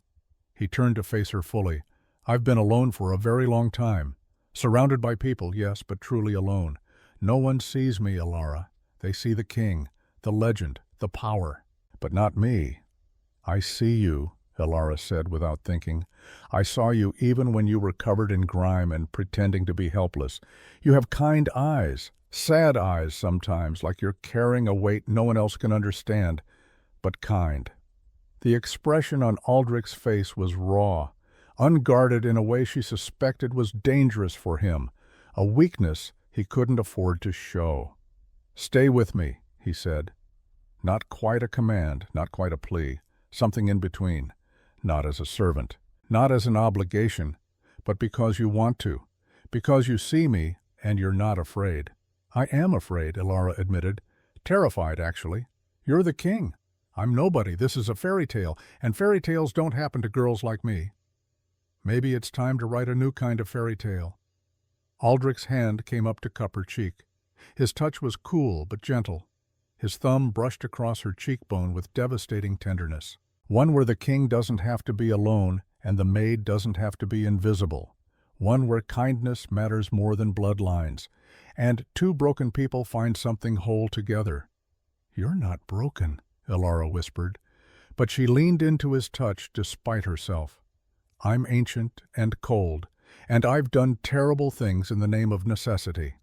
He turned to face her fully. "I've been alone for a very long time. Surrounded by people, yes, but truly alone. No one sees me, Ilara. They see the king, the legend, the power. But not me." "I see you," Ilara said without thinking. "I saw you even when you were covered in grime and pretending to be helpless. You have kind eyes, sad eyes sometimes, like you're carrying a weight no one else can understand, but kind." The expression on Aldrich's face was raw, unguarded in a way she suspected was dangerous for him, a weakness he couldn't afford to show. "Stay with me," he said. Not quite a command, not quite a plea, something in between. Not as a servant, not as an obligation, but because you want to, because you see me and you're not afraid. "I am afraid," Ilara admitted, Terrified, actually. You're the king. I'm nobody. This is a fairy tale, and fairy tales don't happen to girls like me. Maybe it's time to write a new kind of fairy tale. Aldrich's hand came up to cup her cheek. His touch was cool but gentle. His thumb brushed across her cheekbone with devastating tenderness. One where the king doesn't have to be alone and the maid doesn't have to be invisible. One where kindness matters more than bloodlines, and two broken people find something whole together. "You're not broken," Elara whispered, but she leaned into his touch despite herself. "I'm ancient and cold, and I've done terrible things in the name of necessity."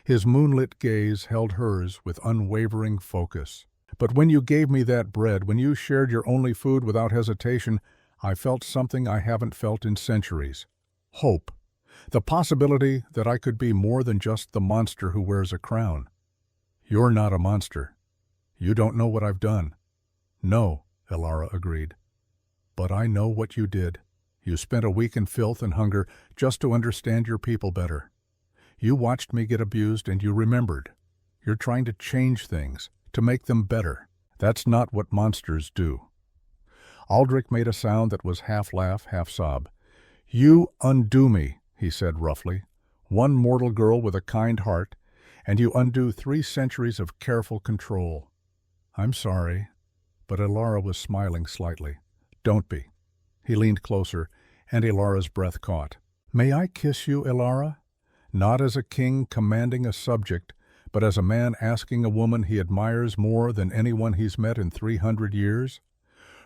His moonlit gaze held hers with unwavering focus. "But when you gave me that bread, when you shared your only food without hesitation, I felt something I haven't felt in centuries. Hope. The possibility that I could be more than just the monster who wears a crown." "You're not a monster. You don't know what I've done." "No," Elara agreed. "But I know what you did. You spent a week in filth and hunger just to understand your people better. You watched me get abused and you remembered. You're trying to change things, to make them better. That's not what monsters do." Aldrich made a sound that was half laugh, half sob. "You undo me," he said roughly. "One mortal girl with a kind heart, and you undo 3 centuries of careful control." "I'm sorry." But Elara was smiling slightly. "Don't be." He leaned closer, and Elara's breath caught. "May I kiss you, Elara?" Not as a king commanding a subject, but as a man asking a woman he admires more than anyone he's met in 300 years.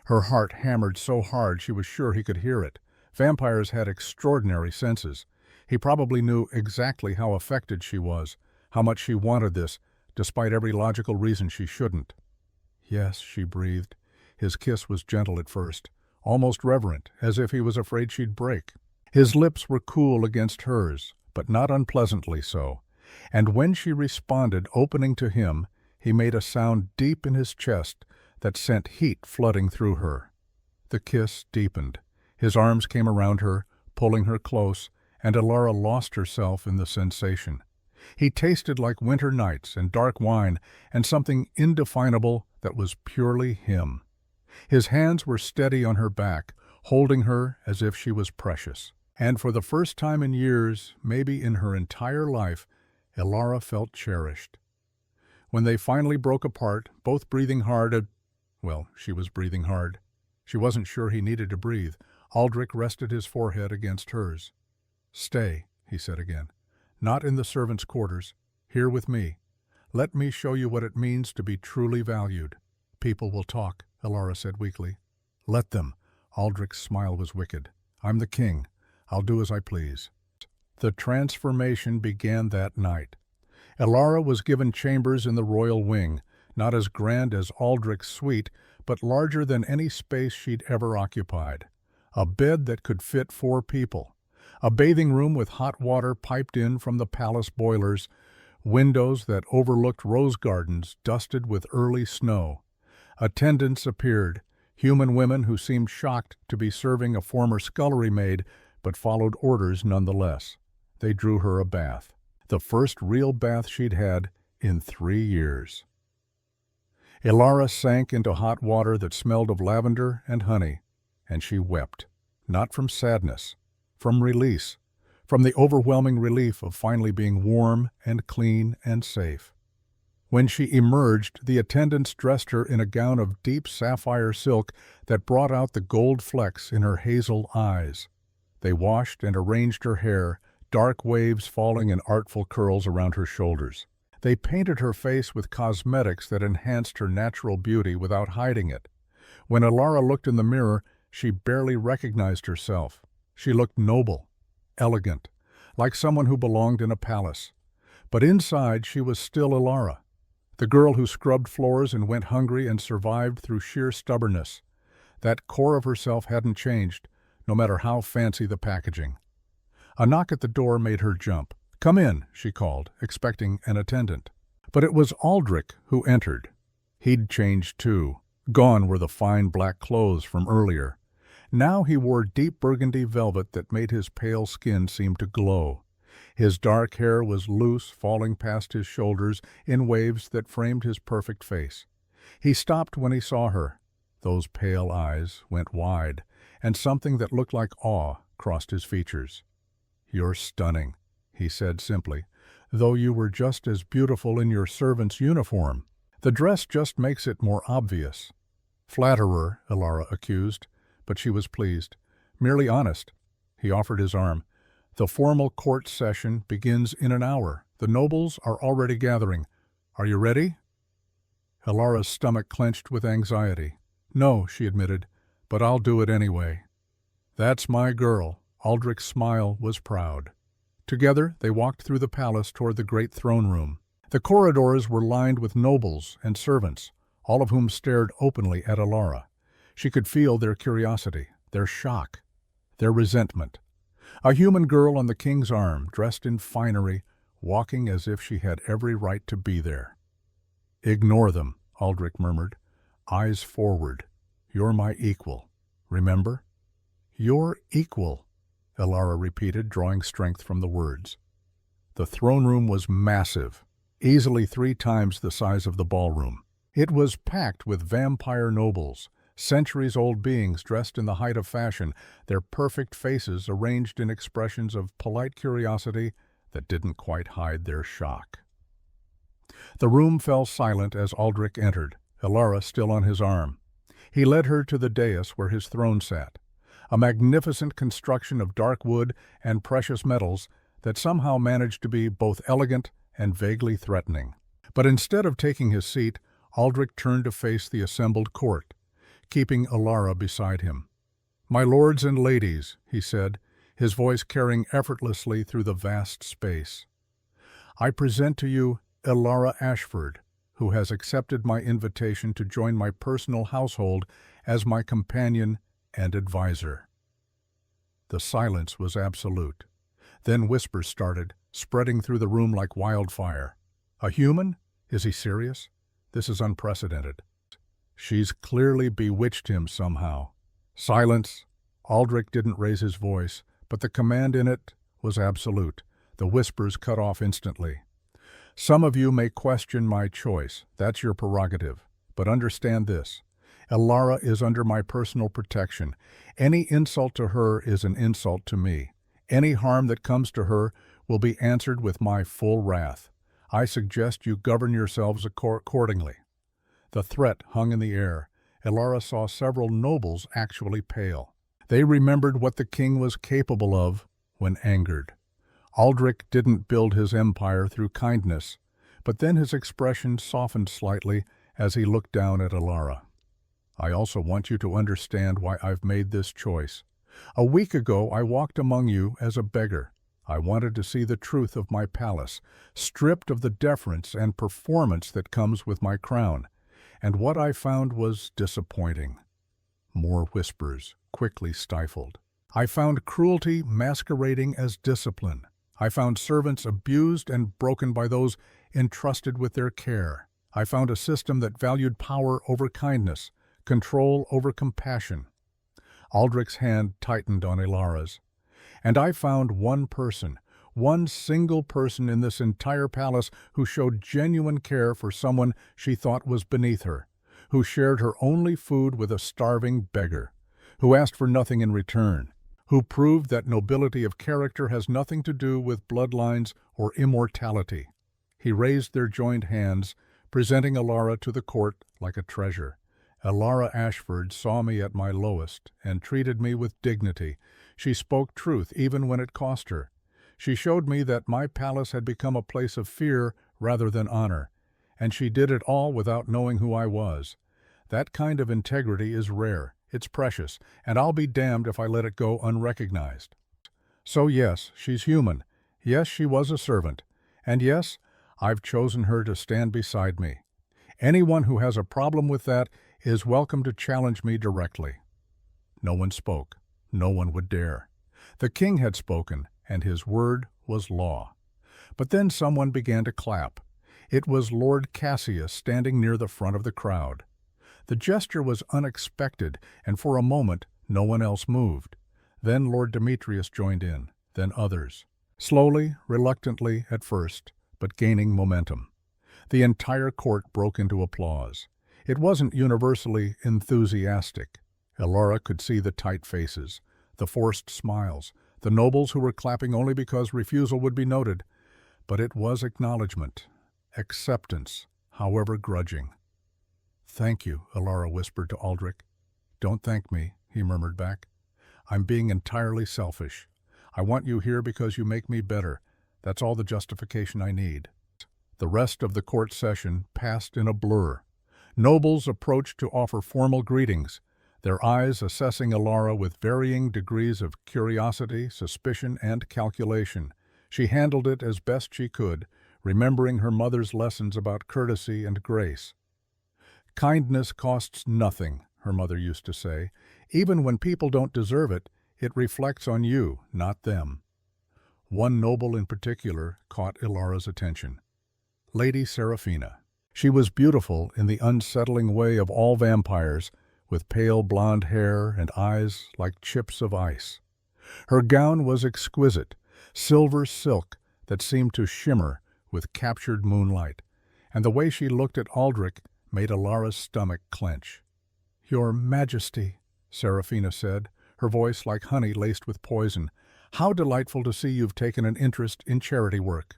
Her heart hammered so hard she was sure he could hear it. Vampires had extraordinary senses. He probably knew exactly how affected she was, how much she wanted this, despite every logical reason she shouldn't. "Yes," she breathed. His kiss was gentle at first, almost reverent, as if he was afraid she'd break. His lips were cool against hers, but not unpleasantly so, and when she responded, opening to him, he made a sound deep in his chest that sent heat flooding through her. The kiss deepened. His arms came around her, pulling her close, and Elara lost herself in the sensation. He tasted like winter nights and dark wine and something indefinable that was purely him. His hands were steady on her back, holding her as if she was precious. And for the first time in years, maybe in her entire life, Elara felt cherished. When they finally broke apart, both breathing hard, she was breathing hard. She wasn't sure he needed to breathe. Aldrich rested his forehead against hers. "Stay," he said again. "Not in the servants' quarters. Here with me. Let me show you what it means to be truly valued." "People will talk," Elara said weakly. "Let them." Aldrich's smile was wicked. "I'm the king. I'll do as I please." The transformation began that night. Elara was given chambers in the royal wing, not as grand as Aldrich's suite, but larger than any space she'd ever occupied. A bed that could fit 4 people. A bathing room with hot water piped in from the palace boilers. Windows that overlooked rose gardens dusted with early snow. Attendants appeared, human women who seemed shocked to be serving a former scullery maid, but followed orders nonetheless. They drew her a bath. The first real bath she'd had in 3 years. Elara sank into hot water that smelled of lavender and honey, and she wept. Not from sadness, from release, from the overwhelming relief of finally being warm and clean and safe. When she emerged, the attendants dressed her in a gown of deep sapphire silk that brought out the gold flecks in her hazel eyes. They washed and arranged her hair, dark waves falling in artful curls around her shoulders. They painted her face with cosmetics that enhanced her natural beauty without hiding it. When Elara looked in the mirror, she barely recognized herself. She looked noble, elegant, like someone who belonged in a palace. But inside she was still Elara, the girl who scrubbed floors and went hungry and survived through sheer stubbornness. That core of herself hadn't changed, no matter how fancy the packaging. A knock at the door made her jump. "Come in," she called, expecting an attendant. But it was Aldrich who entered. He'd changed too. Gone were the fine black clothes from earlier. Now he wore deep burgundy velvet that made his pale skin seem to glow. His dark hair was loose, falling past his shoulders in waves that framed his perfect face. He stopped when he saw her. Those pale eyes went wide, and something that looked like awe crossed his features. "You're stunning," he said simply, "though you were just as beautiful in your servant's uniform. The dress just makes it more obvious." "Flatterer," Elara accused, but she was pleased. "Merely honest." He offered his arm. "The formal court session begins in an hour. The nobles are already gathering. Are you ready?" Elara's stomach clenched with anxiety. "No," she admitted, "but I'll do it anyway." "That's my girl." Aldrich's smile was proud. Together they walked through the palace toward the great throne room. The corridors were lined with nobles and servants, all of whom stared openly at Elara. She could feel their curiosity, their shock, their resentment. A human girl on the king's arm, dressed in finery, walking as if she had every right to be there. "Ignore them," Aldrich murmured. "Eyes forward. You're my equal. Remember?" "Your equal," Elara repeated, drawing strength from the words. The throne room was massive, easily 3 times the size of the ballroom. It was packed with vampire nobles, centuries-old beings dressed in the height of fashion, their perfect faces arranged in expressions of polite curiosity that didn't quite hide their shock. The room fell silent as Aldrich entered, Elara still on his arm. He led her to the dais where his throne sat, a magnificent construction of dark wood and precious metals that somehow managed to be both elegant and vaguely threatening. But instead of taking his seat, Aldrich turned to face the assembled court, keeping Elara beside him. "My lords and ladies," he said, his voice carrying effortlessly through the vast space, "I present to you Elara Ashford, who has accepted my invitation to join my personal household as my companion and advisor." The silence was absolute. Then whispers started, spreading through the room like wildfire. "A human? Is he serious? This is unprecedented. She's clearly bewitched him somehow." Silence. Aldrich didn't raise his voice, but the command in it was absolute. The whispers cut off instantly. "Some of you may question my choice. That's your prerogative. But understand this. Elara is under my personal protection. Any insult to her is an insult to me. Any harm that comes to her will be answered with my full wrath. I suggest you govern yourselves accordingly." The threat hung in the air. Elara saw several nobles actually pale. They remembered what the king was capable of when angered. Aldrich didn't build his empire through kindness, but then his expression softened slightly as he looked down at Elara. "I also want you to understand why I've made this choice. A week ago I walked among you as a beggar. I wanted to see the truth of my palace, stripped of the deference and performance that comes with my crown. And what I found was disappointing." More whispers, quickly stifled. "I found cruelty masquerading as discipline. I found servants abused and broken by those entrusted with their care. I found a system that valued power over kindness, control over compassion." Aldrich's hand tightened on Elara's. "And I found one person, one single person in this entire palace who showed genuine care for someone she thought was beneath her, who shared her only food with a starving beggar, who asked for nothing in return, who proved that nobility of character has nothing to do with bloodlines or immortality." He raised their joined hands, presenting Elara to the court like a treasure. "Elara Ashford saw me at my lowest and treated me with dignity. She spoke truth even when it cost her. She showed me that my palace had become a place of fear rather than honor, and she did it all without knowing who I was. That kind of integrity is rare, it's precious, and I'll be damned if I let it go unrecognized. So yes, she's human. Yes, she was a servant. And yes, I've chosen her to stand beside me. Anyone who has a problem with that is welcome to challenge me directly." No one spoke. No one would dare. The king had spoken, and his word was law. But then someone began to clap. It was Lord Cassius standing near the front of the crowd. The gesture was unexpected, and for a moment no one else moved. Then Lord Demetrius joined in, then others. Slowly, reluctantly at first, but gaining momentum. The entire court broke into applause. It wasn't universally enthusiastic. Elara could see the tight faces, the forced smiles, the nobles who were clapping only because refusal would be noted. But it was acknowledgement, acceptance, however grudging. "Thank you," Elara whispered to Aldrich. "Don't thank me," he murmured back. "I'm being entirely selfish. I want you here because you make me better. That's all the justification I need." The rest of the court session passed in a blur. Nobles approached to offer formal greetings, their eyes assessing Elara with varying degrees of curiosity, suspicion, and calculation. She handled it as best she could, remembering her mother's lessons about courtesy and grace. "Kindness costs nothing," her mother used to say. "Even when people don't deserve it, it reflects on you, not them." One noble in particular caught Elara's attention. Lady Seraphina. She was beautiful in the unsettling way of all vampires, with pale blonde hair and eyes like chips of ice. Her gown was exquisite, silver silk that seemed to shimmer with captured moonlight, and the way she looked at Aldrich made Elara's stomach clench. "Your Majesty," Seraphina said, her voice like honey laced with poison, "how delightful to see you've taken an interest in charity work."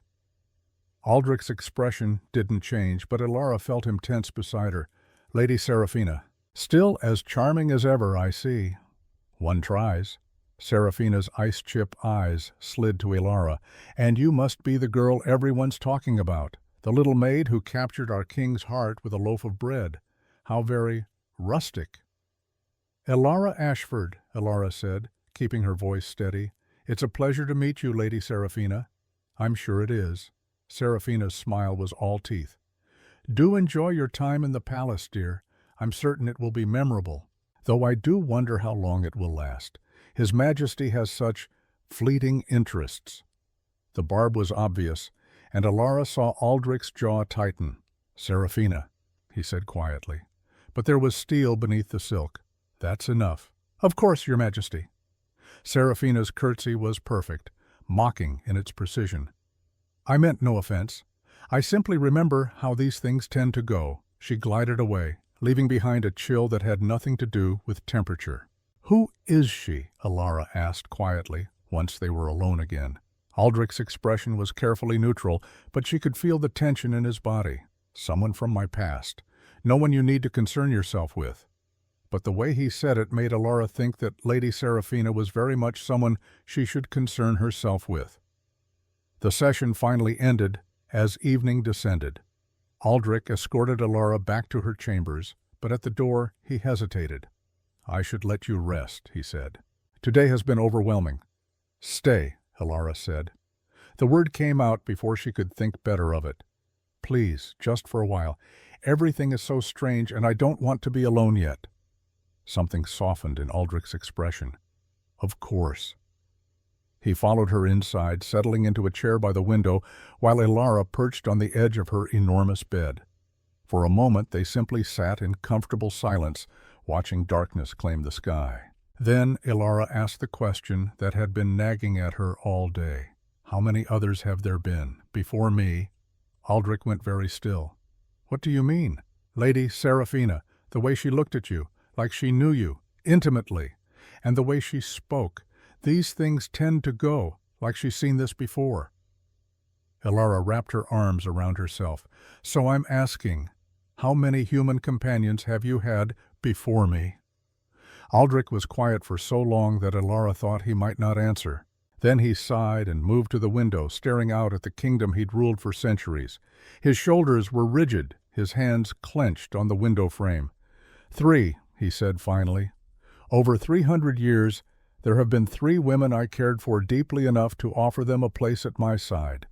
Aldrich's expression didn't change, but Elara felt him tense beside her. "Lady Seraphina, still as charming as ever, I see." "One tries." Seraphina's ice-chip eyes slid to Elara. "And you must be the girl everyone's talking about, the little maid who captured our king's heart with a loaf of bread. How very rustic." "Elara Ashford," Elara said, keeping her voice steady. "It's a pleasure to meet you, Lady Seraphina." "I'm sure it is." Seraphina's smile was all teeth. "Do enjoy your time in the palace, dear. I'm certain it will be memorable, though I do wonder how long it will last. His Majesty has such fleeting interests." The barb was obvious, and Elara saw Aldrich's jaw tighten. "Seraphina," he said quietly, but there was steel beneath the silk. "That's enough." "Of course, Your Majesty." Seraphina's curtsy was perfect, mocking in its precision. "I meant no offense. I simply remember how these things tend to go." She glided away, leaving behind a chill that had nothing to do with temperature. "Who is she?" Elara asked quietly, once they were alone again. Aldrich's expression was carefully neutral, but she could feel the tension in his body. "Someone from my past. No one you need to concern yourself with." But the way he said it made Elara think that Lady Seraphina was very much someone she should concern herself with. The session finally ended as evening descended. Aldrich escorted Elara back to her chambers, but at the door he hesitated. "I should let you rest," he said. "Today has been overwhelming." "Stay," Elara said. The word came out before she could think better of it. "Please, just for a while. Everything is so strange, and I don't want to be alone yet." Something softened in Aldrich's expression. "Of course." He followed her inside, settling into a chair by the window, while Elara perched on the edge of her enormous bed. For a moment they simply sat in comfortable silence, watching darkness claim the sky. Then Elara asked the question that had been nagging at her all day. "How many others have there been, before me?" Aldrich went very still. "What do you mean?" "Lady Seraphina, the way she looked at you, like she knew you, intimately, and the way she spoke. These things tend to go, like she's seen this before." Elara wrapped her arms around herself. "So I'm asking, how many human companions have you had before me?" Aldrich was quiet for so long that Elara thought he might not answer. Then he sighed and moved to the window, staring out at the kingdom he'd ruled for centuries. His shoulders were rigid, his hands clenched on the window frame. "3," he said finally. "Over 300 years, there have been 3 women I cared for deeply enough to offer them a place at my side."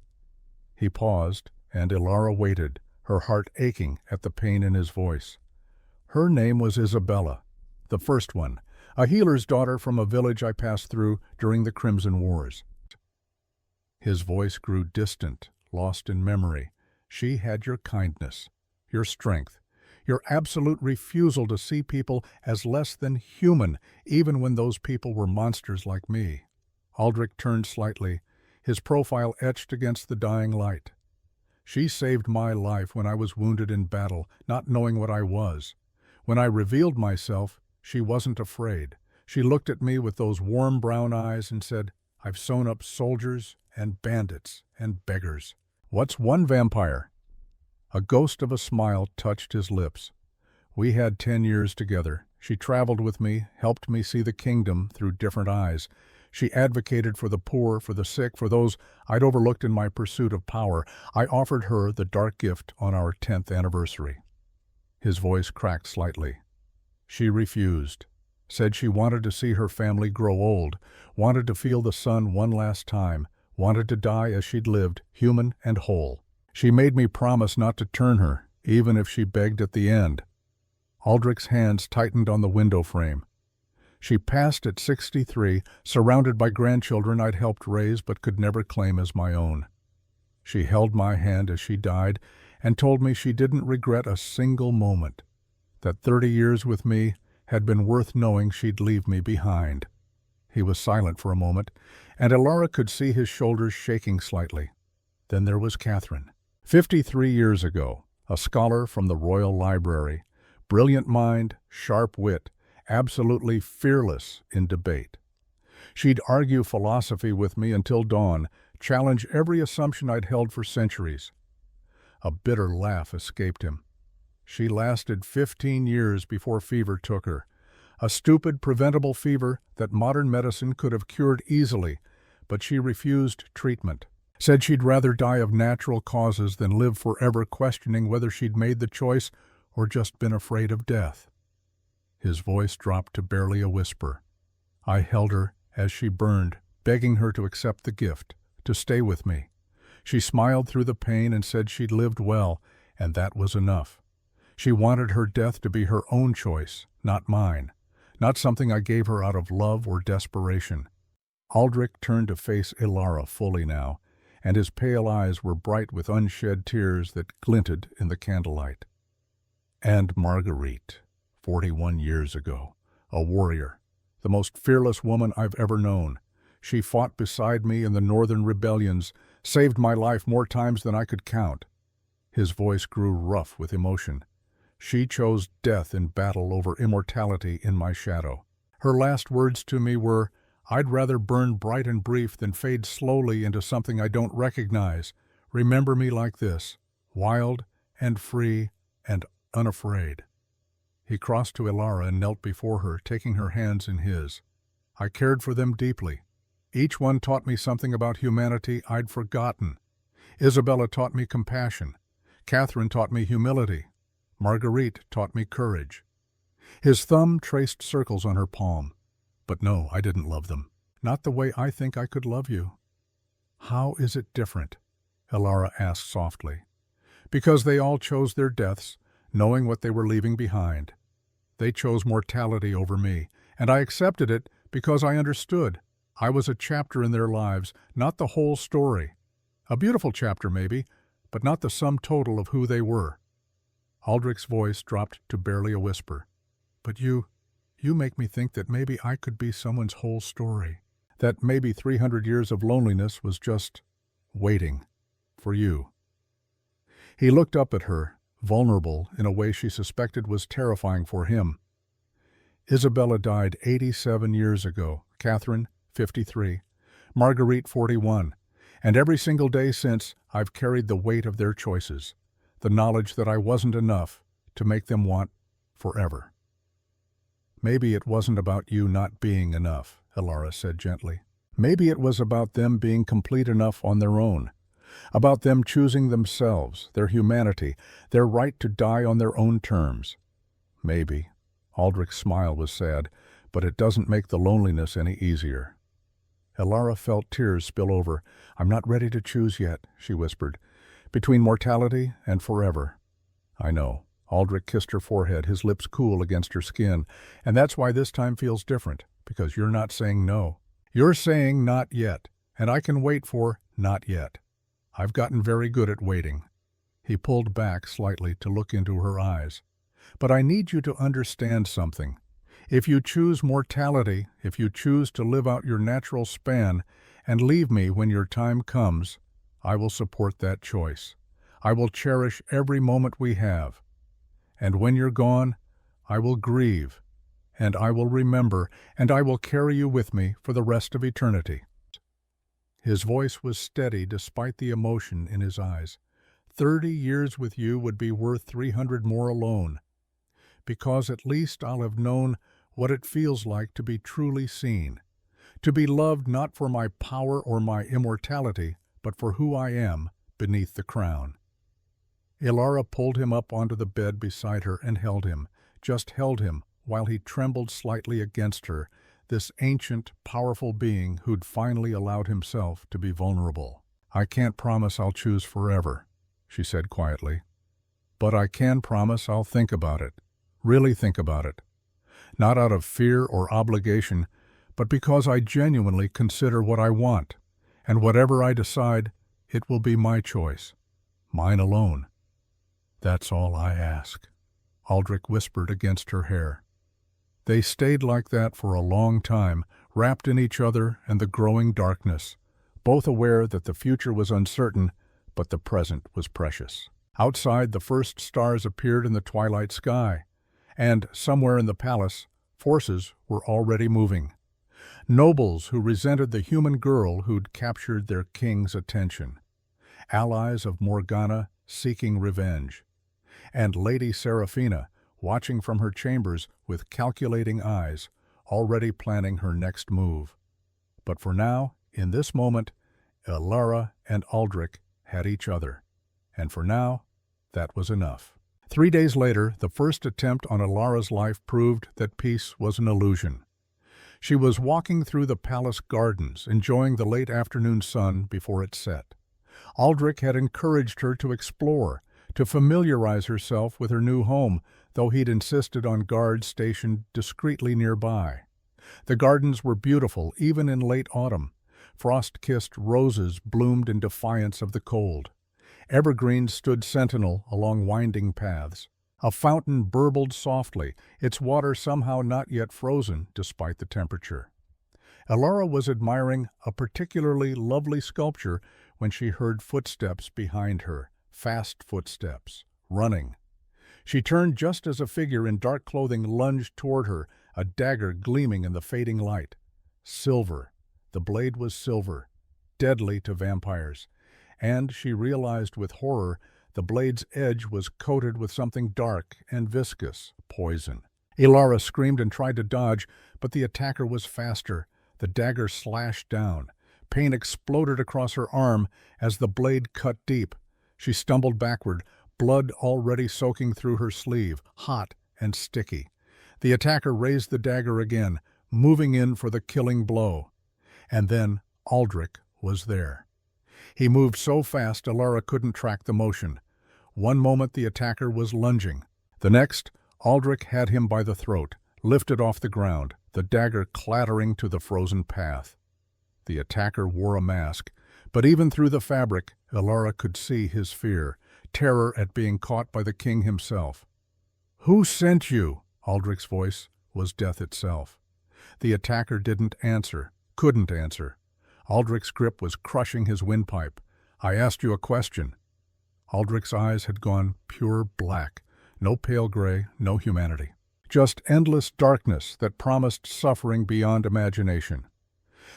He paused, and Elara waited, her heart aching at the pain in his voice. "Her name was Isabella, the first one, a healer's daughter from a village I passed through during the Crimson Wars." His voice grew distant, lost in memory. "She had your kindness, your strength, your absolute refusal to see people as less than human, even when those people were monsters like me." Aldrich turned slightly, his profile etched against the dying light. She saved my life when I was wounded in battle, not knowing what I was. When I revealed myself, she wasn't afraid. She looked at me with those warm brown eyes and said, "I've sewn up soldiers and bandits and beggars. What's one vampire?" A ghost of a smile touched his lips. We had 10 years together. She traveled with me, helped me see the kingdom through different eyes. She advocated for the poor, for the sick, for those I'd overlooked in my pursuit of power. I offered her the dark gift on our 10th anniversary. His voice cracked slightly. She refused, said she wanted to see her family grow old, wanted to feel the sun one last time, wanted to die as she'd lived, human and whole. She made me promise not to turn her, even if she begged at the end. Aldrich's hands tightened on the window frame. She passed at 63, surrounded by grandchildren I'd helped raise but could never claim as my own. She held my hand as she died and told me she didn't regret a single moment, that 30 years with me had been worth knowing she'd leave me behind. He was silent for a moment, and Elara could see his shoulders shaking slightly. Then there was Catherine. 53 years ago, a scholar from the Royal Library, brilliant mind, sharp wit, absolutely fearless in debate. She'd argue philosophy with me until dawn, challenge every assumption I'd held for centuries. A bitter laugh escaped him. She lasted 15 years before fever took her, a stupid, preventable fever that modern medicine could have cured easily, but she refused treatment. Said she'd rather die of natural causes than live forever questioning whether she'd made the choice or just been afraid of death. His voice dropped to barely a whisper. I held her as she burned, begging her to accept the gift, to stay with me. She smiled through the pain and said she'd lived well, and that was enough. She wanted her death to be her own choice, not mine, not something I gave her out of love or desperation. Aldrich turned to face Elara fully now, and his pale eyes were bright with unshed tears that glinted in the candlelight. And Marguerite, 41 years ago, a warrior, the most fearless woman I've ever known. She fought beside me in the northern rebellions, saved my life more times than I could count. His voice grew rough with emotion. She chose death in battle over immortality in my shadow. Her last words to me were, "I'd rather burn bright and brief than fade slowly into something I don't recognize. Remember me like this, wild and free and unafraid." He crossed to Elara and knelt before her, taking her hands in his. I cared for them deeply. Each one taught me something about humanity I'd forgotten. Isabella taught me compassion. Catherine taught me humility. Marguerite taught me courage. His thumb traced circles on her palm. But no, I didn't love them. Not the way I think I could love you. How is it different? Elara asked softly. Because they all chose their deaths, knowing what they were leaving behind. They chose mortality over me, and I accepted it because I understood. I was a chapter in their lives, not the whole story. A beautiful chapter, maybe, but not the sum total of who they were. Aldrich's voice dropped to barely a whisper. But you make me think that maybe I could be someone's whole story. That maybe 300 years of loneliness was just waiting for you. He looked up at her, vulnerable in a way she suspected was terrifying for him. Isabella died 87 years ago, Catherine, 53, Marguerite, 41, and every single day since I've carried the weight of their choices, the knowledge that I wasn't enough to make them want forever. Maybe it wasn't about you not being enough, Elara said gently. Maybe it was about them being complete enough on their own, about them choosing themselves, their humanity, their right to die on their own terms. Maybe. Aldrich's smile was sad, but it doesn't make the loneliness any easier. Elara felt tears spill over. I'm not ready to choose yet, she whispered. Between mortality and forever. I know. Aldrich kissed her forehead, his lips cool against her skin. And that's why this time feels different, because you're not saying no. You're saying not yet, and I can wait for not yet. I've gotten very good at waiting. He pulled back slightly to look into her eyes. But I need you to understand something. If you choose mortality, if you choose to live out your natural span and leave me when your time comes, I will support that choice. I will cherish every moment we have. And when you're gone, I will grieve, and I will remember, and I will carry you with me for the rest of eternity." His voice was steady despite the emotion in his eyes. 30 years with you would be worth 300 more alone, because at least I'll have known what it feels like to be truly seen, to be loved not for my power or my immortality, but for who I am beneath the crown. Ilara pulled him up onto the bed beside her and held him, just held him, while he trembled slightly against her, this ancient, powerful being who'd finally allowed himself to be vulnerable. "I can't promise I'll choose forever," she said quietly. "But I can promise I'll think about it, really think about it. Not out of fear or obligation, but because I genuinely consider what I want, and whatever I decide, it will be my choice, mine alone. That's all I ask," Aldrich whispered against her hair. They stayed like that for a long time, wrapped in each other and the growing darkness, both aware that the future was uncertain, but the present was precious. Outside, the first stars appeared in the twilight sky, and somewhere in the palace, forces were already moving. Nobles who resented the human girl who'd captured their king's attention. Allies of Morgana seeking revenge. And Lady Seraphina, watching from her chambers with calculating eyes, already planning her next move. But for now, in this moment, Ilara and Aldrich had each other. And for now, that was enough. 3 days later, the first attempt on Ilara's life proved that peace was an illusion. She was walking through the palace gardens, enjoying the late afternoon sun before it set. Aldrich had encouraged her to explore, to familiarize herself with her new home, though he'd insisted on guards stationed discreetly nearby. The gardens were beautiful, even in late autumn. Frost-kissed roses bloomed in defiance of the cold. Evergreens stood sentinel along winding paths. A fountain burbled softly, its water somehow not yet frozen despite the temperature. Ilara was admiring a particularly lovely sculpture when she heard footsteps behind her, fast footsteps, running. She turned just as a figure in dark clothing lunged toward her, a dagger gleaming in the fading light. Silver. The blade was silver, deadly to vampires. And, she realized with horror, the blade's edge was coated with something dark and viscous, poison. Ilara screamed and tried to dodge, but the attacker was faster. The dagger slashed down. Pain exploded across her arm as the blade cut deep. She stumbled backward, blood already soaking through her sleeve, hot and sticky. The attacker raised the dagger again, moving in for the killing blow. And then Aldrich was there. He moved so fast Ilara couldn't track the motion. One moment the attacker was lunging. The next, Aldrich had him by the throat, lifted off the ground, the dagger clattering to the frozen path. The attacker wore a mask, but even through the fabric, Ilara could see his fear, terror at being caught by the king himself. "Who sent you?" Aldrich's voice was death itself. The attacker didn't answer, couldn't answer. Aldrich's grip was crushing his windpipe. "I asked you a question." Aldrich's eyes had gone pure black, no pale gray, no humanity. Just endless darkness that promised suffering beyond imagination.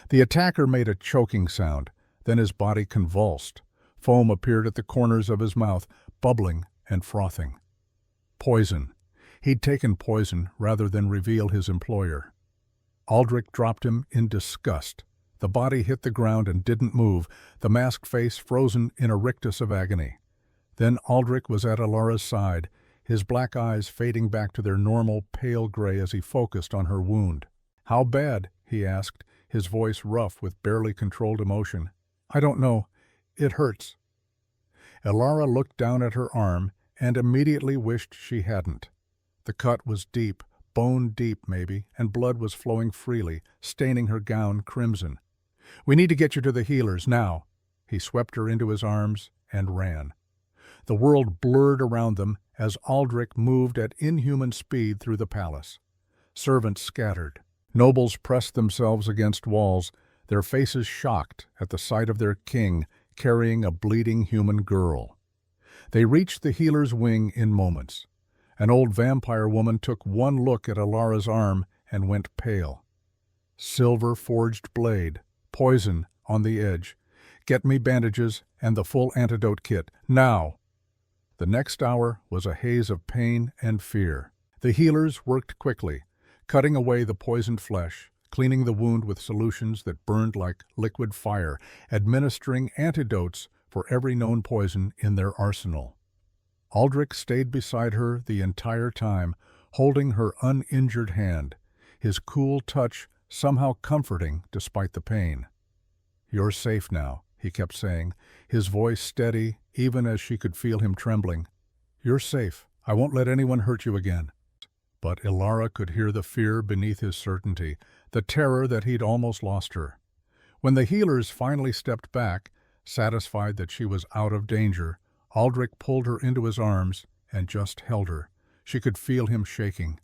The attacker made a choking sound, then his body convulsed. Foam appeared at the corners of his mouth, bubbling and frothing. Poison. He'd taken poison rather than reveal his employer. Aldrich dropped him in disgust. The body hit the ground and didn't move, the masked face frozen in a rictus of agony. Then Aldrich was at Ilara's side, his black eyes fading back to their normal pale gray as he focused on her wound. "How bad?" he asked, his voice rough with barely controlled emotion. "I don't know. It hurts." Ilara looked down at her arm and immediately wished she hadn't. The cut was deep, bone deep maybe, and blood was flowing freely, staining her gown crimson. "We need to get you to the healers, now." He swept her into his arms and ran. The world blurred around them as Aldrich moved at inhuman speed through the palace. Servants scattered. Nobles pressed themselves against walls, their faces shocked at the sight of their king carrying a bleeding human girl. They reached the healer's wing in moments. An old vampire woman took one look at Alara's arm and went pale. Silver-forged blade, poison on the edge. Get me bandages and the full antidote kit, now! The next hour was a haze of pain and fear. The healers worked quickly, cutting away the poisoned flesh, cleaning the wound with solutions that burned like liquid fire, administering antidotes for every known poison in their arsenal. Aldrich stayed beside her the entire time, holding her uninjured hand, his cool touch somehow comforting despite the pain. "You're safe now," he kept saying, his voice steady even as she could feel him trembling. "You're safe. I won't let anyone hurt you again." But Alara could hear the fear beneath his certainty, the terror that he'd almost lost her. When the healers finally stepped back, satisfied that she was out of danger, Aldrich pulled her into his arms and just held her. She could feel him shaking.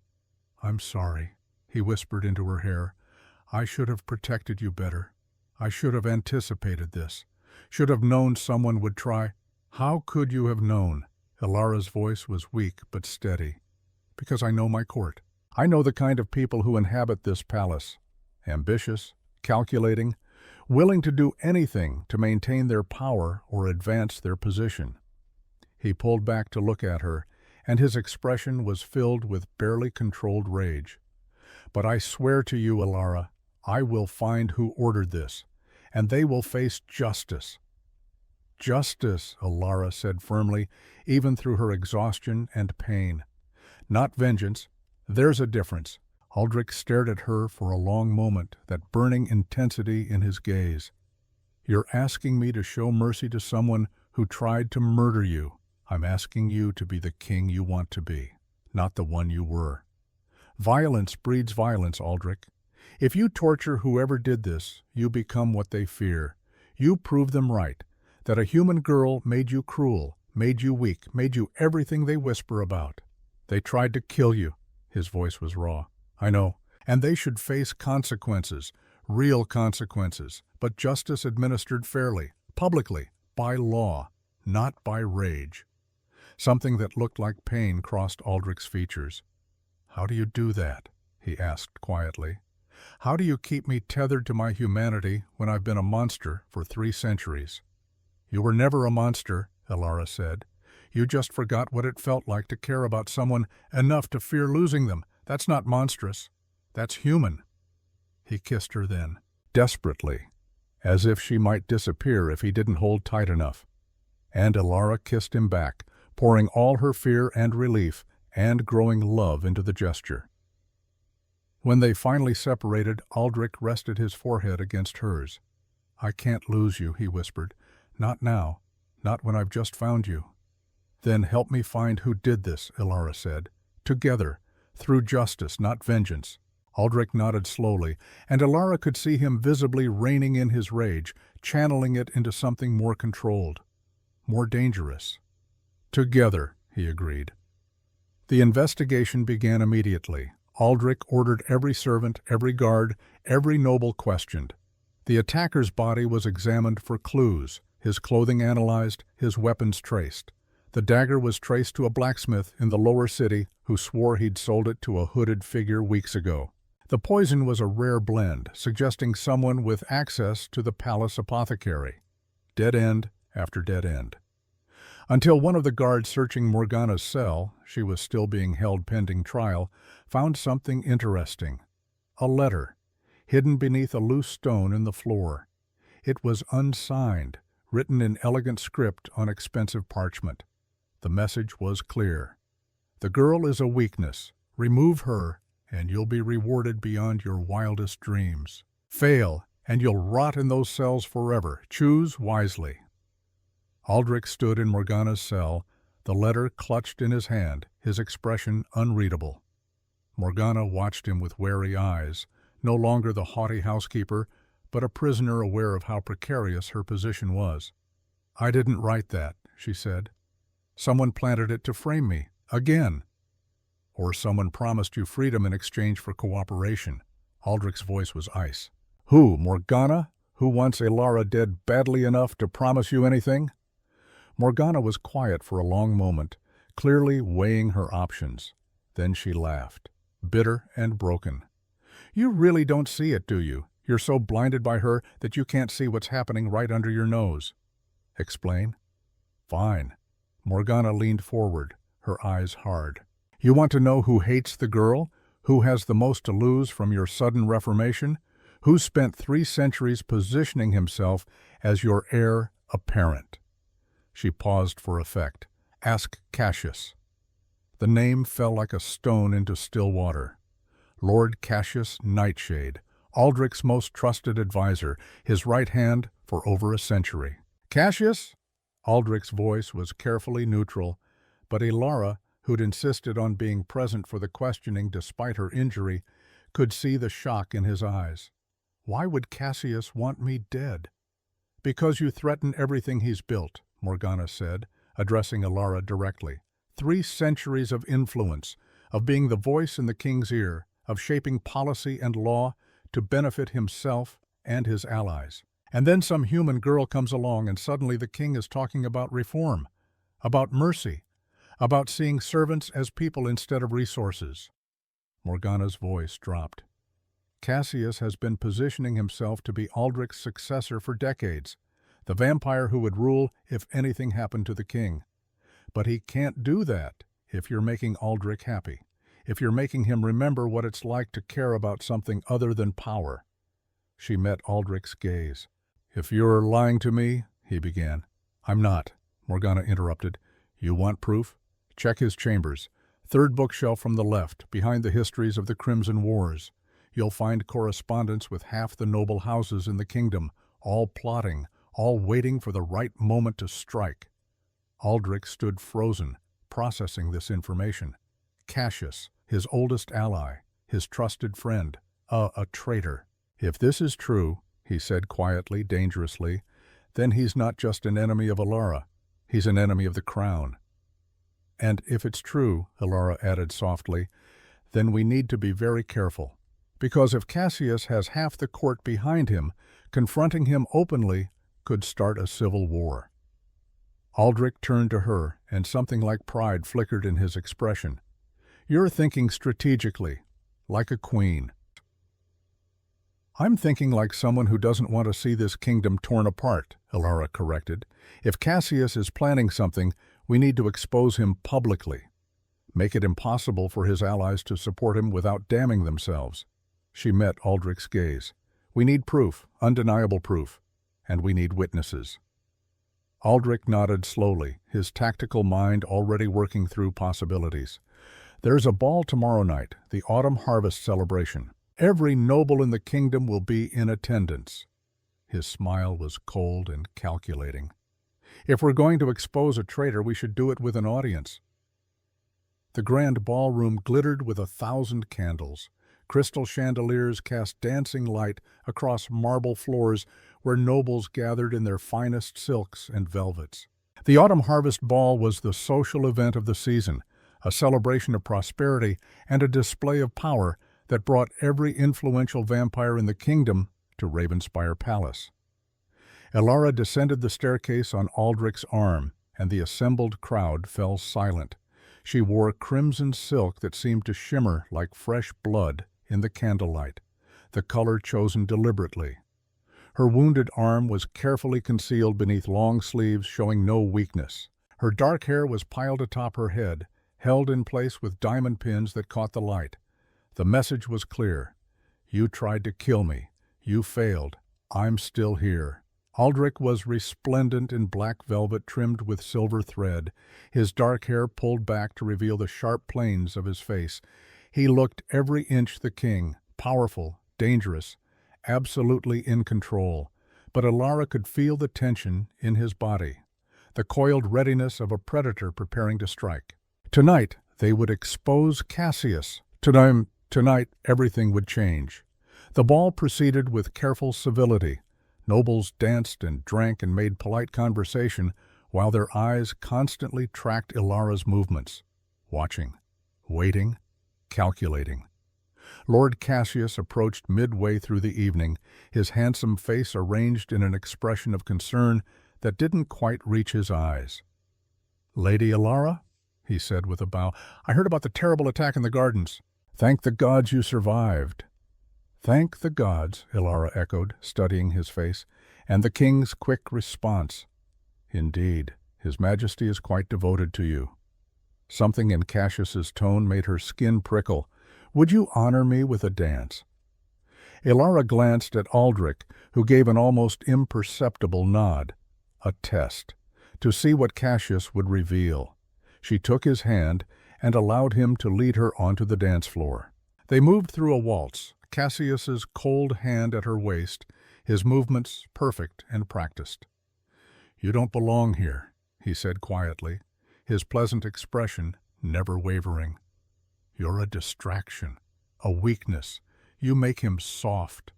"I'm sorry," he whispered into her hair. "I should have protected you better. I should have anticipated this. Should have known someone would try." "How could you have known?" Alara's voice was weak but steady. "Because I know my court. I know the kind of people who inhabit this palace. Ambitious, calculating, willing to do anything to maintain their power or advance their position." He pulled back to look at her, and his expression was filled with barely controlled rage. "But I swear to you, Alara, I will find who ordered this, and they will face justice." "Justice," Alara said firmly, even through her exhaustion and pain. "Not vengeance. There's a difference." Aldrich stared at her for a long moment, that burning intensity in his gaze. "You're asking me to show mercy to someone who tried to murder you. I'm asking you to be the king you want to be, not the one you were. Violence breeds violence, Aldrich. If you torture whoever did this, you become what they fear. You prove them right, that a human girl made you cruel, made you weak, made you everything they whisper about. They tried to kill you." His voice was raw. "I know. And they should face consequences, real consequences, but justice administered fairly, publicly, by law, not by rage." Something that looked like pain crossed Aldrich's features. "How do you do that?" he asked quietly. "How do you keep me tethered to my humanity when I've been a monster for 3 centuries? "You were never a monster," Alara said. "You just forgot what it felt like to care about someone enough to fear losing them. That's not monstrous. That's human." He kissed her then, desperately, as if she might disappear if he didn't hold tight enough. And Alara kissed him back, pouring all her fear and relief and growing love into the gesture. When they finally separated, Aldrich rested his forehead against hers. "I can't lose you," he whispered. "Not now. Not when I've just found you." "Then help me find who did this," Alara said. "Together, through justice, not vengeance." Aldrich nodded slowly, and Alara could see him visibly reining in his rage, channeling it into something more controlled, more dangerous. "Together," he agreed. The investigation began immediately. Aldrich ordered every servant, every guard, every noble questioned. The attacker's body was examined for clues, his clothing analyzed, his weapons traced. The dagger was traced to a blacksmith in the lower city who swore he'd sold it to a hooded figure weeks ago. The poison was a rare blend, suggesting someone with access to the palace apothecary. Dead end after dead end. Until one of the guards searching Morgana's cell, she was still being held pending trial, found something interesting. A letter, hidden beneath a loose stone in the floor. It was unsigned, written in elegant script on expensive parchment. The message was clear. "The girl is a weakness. Remove her, and you'll be rewarded beyond your wildest dreams. Fail, and you'll rot in those cells forever. Choose wisely." Aldrich stood in Morgana's cell, the letter clutched in his hand, his expression unreadable. Morgana watched him with wary eyes, no longer the haughty housekeeper, but a prisoner aware of how precarious her position was. "I didn't write that," she said. "Someone planted it to frame me. Again." Or someone promised you freedom in exchange for cooperation. Aldrich's voice was ice. Who, Morgana? Who wants Elara dead badly enough to promise you anything? Morgana was quiet for a long moment, clearly weighing her options. Then she laughed, bitter and broken. You really don't see it, do you? You're so blinded by her that you can't see what's happening right under your nose. Explain? Fine. Morgana leaned forward, her eyes hard. You want to know who hates the girl? Who has the most to lose from your sudden reformation? Who spent 3 centuries positioning himself as your heir apparent? She paused for effect. Ask Cassius. The name fell like a stone into still water. Lord Cassius Nightshade, Aldrich's most trusted advisor, his right hand for over a century. Cassius? Aldrich's voice was carefully neutral, but Elara, who'd insisted on being present for the questioning despite her injury, could see the shock in his eyes. Why would Cassius want me dead? Because you threaten everything he's built, Morgana said, addressing Elara directly. 3 centuries of influence, of being the voice in the king's ear, of shaping policy and law to benefit himself and his allies. And then some human girl comes along and suddenly the king is talking about reform, about mercy, about seeing servants as people instead of resources. Morgana's voice dropped. Cassius has been positioning himself to be Aldrich's successor for decades, the vampire who would rule if anything happened to the king. But he can't do that if you're making Aldrich happy, if you're making him remember what it's like to care about something other than power. She met Aldrich's gaze. If you're lying to me, he began. I'm not, Morgana interrupted. You want proof? Check his chambers. 3rd bookshelf from the left, behind the histories of the Crimson Wars. You'll find correspondence with half the noble houses in the kingdom, all plotting, all waiting for the right moment to strike. Aldrich stood frozen, processing this information. Cassius, his oldest ally, his trusted friend, a traitor. If this is true, he said quietly, dangerously, then he's not just an enemy of Elara, he's an enemy of the crown. And if it's true, Elara added softly, then we need to be very careful. Because if Cassius has half the court behind him, confronting him openly could start a civil war. Aldrich turned to her, and something like pride flickered in his expression. You're thinking strategically, like a queen. I'm thinking like someone who doesn't want to see this kingdom torn apart, Elara corrected. If Cassius is planning something, we need to expose him publicly. Make it impossible for his allies to support him without damning themselves. She met Aldrich's gaze. We need proof, undeniable proof, and we need witnesses. Aldrich nodded slowly, his tactical mind already working through possibilities. There's a ball tomorrow night, the autumn harvest celebration. Every noble in the kingdom will be in attendance. His smile was cold and calculating. If we're going to expose a traitor, we should do it with an audience. The grand ballroom glittered with 1,000 candles. Crystal chandeliers cast dancing light across marble floors where nobles gathered in their finest silks and velvets. The Autumn Harvest Ball was the social event of the season, a celebration of prosperity and a display of power that brought every influential vampire in the kingdom to Ravenspire Palace. Elara descended the staircase on Aldrich's arm, and the assembled crowd fell silent. She wore crimson silk that seemed to shimmer like fresh blood in the candlelight, the color chosen deliberately. Her wounded arm was carefully concealed beneath long sleeves showing no weakness. Her dark hair was piled atop her head, held in place with diamond pins that caught the light. The message was clear. You tried to kill me. You failed. I'm still here. Aldrich was resplendent in black velvet trimmed with silver thread, his dark hair pulled back to reveal the sharp planes of his face. He looked every inch the king, powerful, dangerous, absolutely in control. But Elara could feel the tension in his body, the coiled readiness of a predator preparing to strike. Tonight, they would expose Cassius. Tonight, everything would change. The ball proceeded with careful civility. Nobles danced and drank and made polite conversation while their eyes constantly tracked Elara's movements, watching, waiting, calculating. Lord Cassius approached midway through the evening, his handsome face arranged in an expression of concern that didn't quite reach his eyes. "Lady Alara," he said with a bow, "I heard about the terrible attack in the gardens. Thank the gods you survived." "Thank the gods," Alara echoed, studying his face, and the king's quick response. "Indeed, His Majesty is quite devoted to you." Something in Cassius's tone made her skin prickle. "Would you honor me with a dance?" Alara glanced at Aldrich, who gave an almost imperceptible nod. A test, to see what Cassius would reveal. She took his hand and allowed him to lead her onto the dance floor. They moved through a waltz, Cassius's cold hand at her waist, his movements perfect and practiced. "You don't belong here," he said quietly, his pleasant expression never wavering. "You're a distraction, a weakness. You make him soft."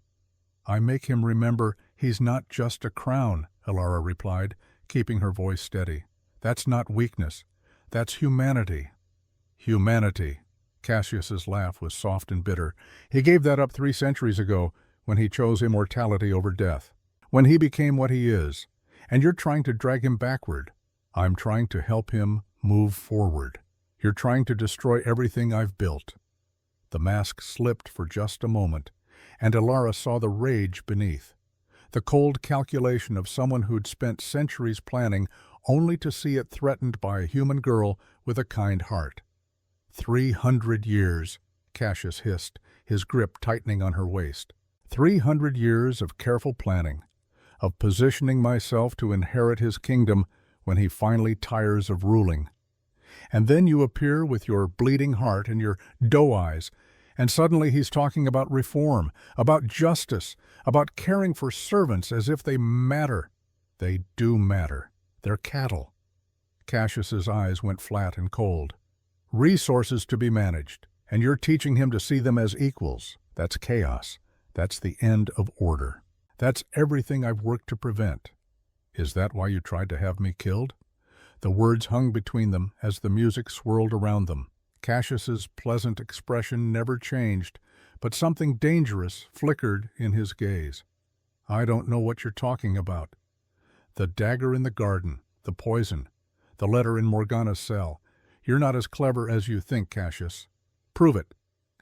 "I make him remember he's not just a crown," Alara replied, keeping her voice steady. "That's not weakness. That's humanity." "Humanity." Cassius's laugh was soft and bitter. "He gave that up 3 centuries ago when he chose immortality over death, when he became what he is. And you're trying to drag him backward. I'm trying to help him move forward. You're trying to destroy everything I've built." The mask slipped for just a moment, and Alara saw the rage beneath. The cold calculation of someone who'd spent centuries planning only to see it threatened by a human girl with a kind heart. 300 years, Cassius hissed, his grip tightening on her waist. 300 years of careful planning, of positioning myself to inherit his kingdom when he finally tires of ruling. And then you appear with your bleeding heart and your doe eyes, and suddenly he's talking about reform, about justice, about caring for servants as if they matter. They do matter. They're cattle. Cassius's eyes went flat and cold. "Resources to be managed, and you're teaching him to see them as equals. That's chaos. That's the end of order. That's everything I've worked to prevent. Is that why you tried to have me killed?" The words hung between them as the music swirled around them. Cassius's pleasant expression never changed, but something dangerous flickered in his gaze. "I don't know what you're talking about." "The dagger in the garden, the poison, the letter in Morgana's cell. You're not as clever as you think, Cassius." "Prove it."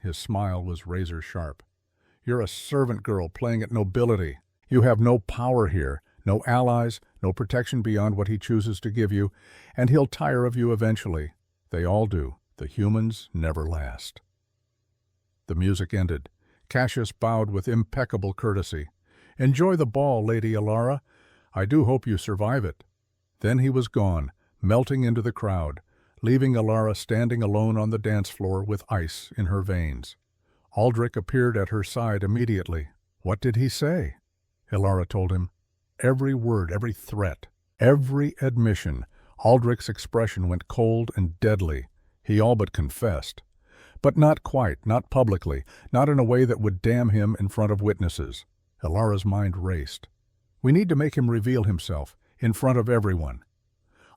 His smile was razor sharp. "You're a servant girl playing at nobility. You have no power here, no allies, no protection beyond what he chooses to give you, and he'll tire of you eventually. They all do. The humans never last." The music ended. Cassius bowed with impeccable courtesy. "Enjoy the ball, Lady Alara. I do hope you survive it." Then he was gone, melting into the crowd, leaving Alara standing alone on the dance floor with ice in her veins. Aldrich appeared at her side immediately. "What did he say?" Alara told him. Every word, every threat, every admission. Aldrich's expression went cold and deadly. He all but confessed. But not quite, not publicly, not in a way that would damn him in front of witnesses. Alara's mind raced. "We need to make him reveal himself, in front of everyone."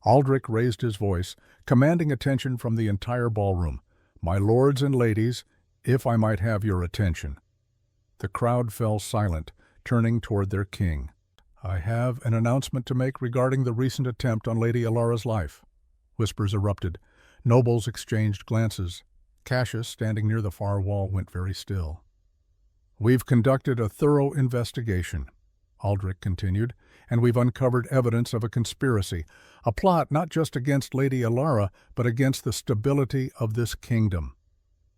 Aldrich raised his voice, commanding attention from the entire ballroom. "My lords and ladies, if I might have your attention." The crowd fell silent, turning toward their king. "I have an announcement to make regarding the recent attempt on Lady Alara's life." Whispers erupted. Nobles exchanged glances. Cassius, standing near the far wall, went very still. "We've conducted a thorough investigation," Aldrich continued, "and we've uncovered evidence of a conspiracy, a plot not just against Lady Alara, but against the stability of this kingdom."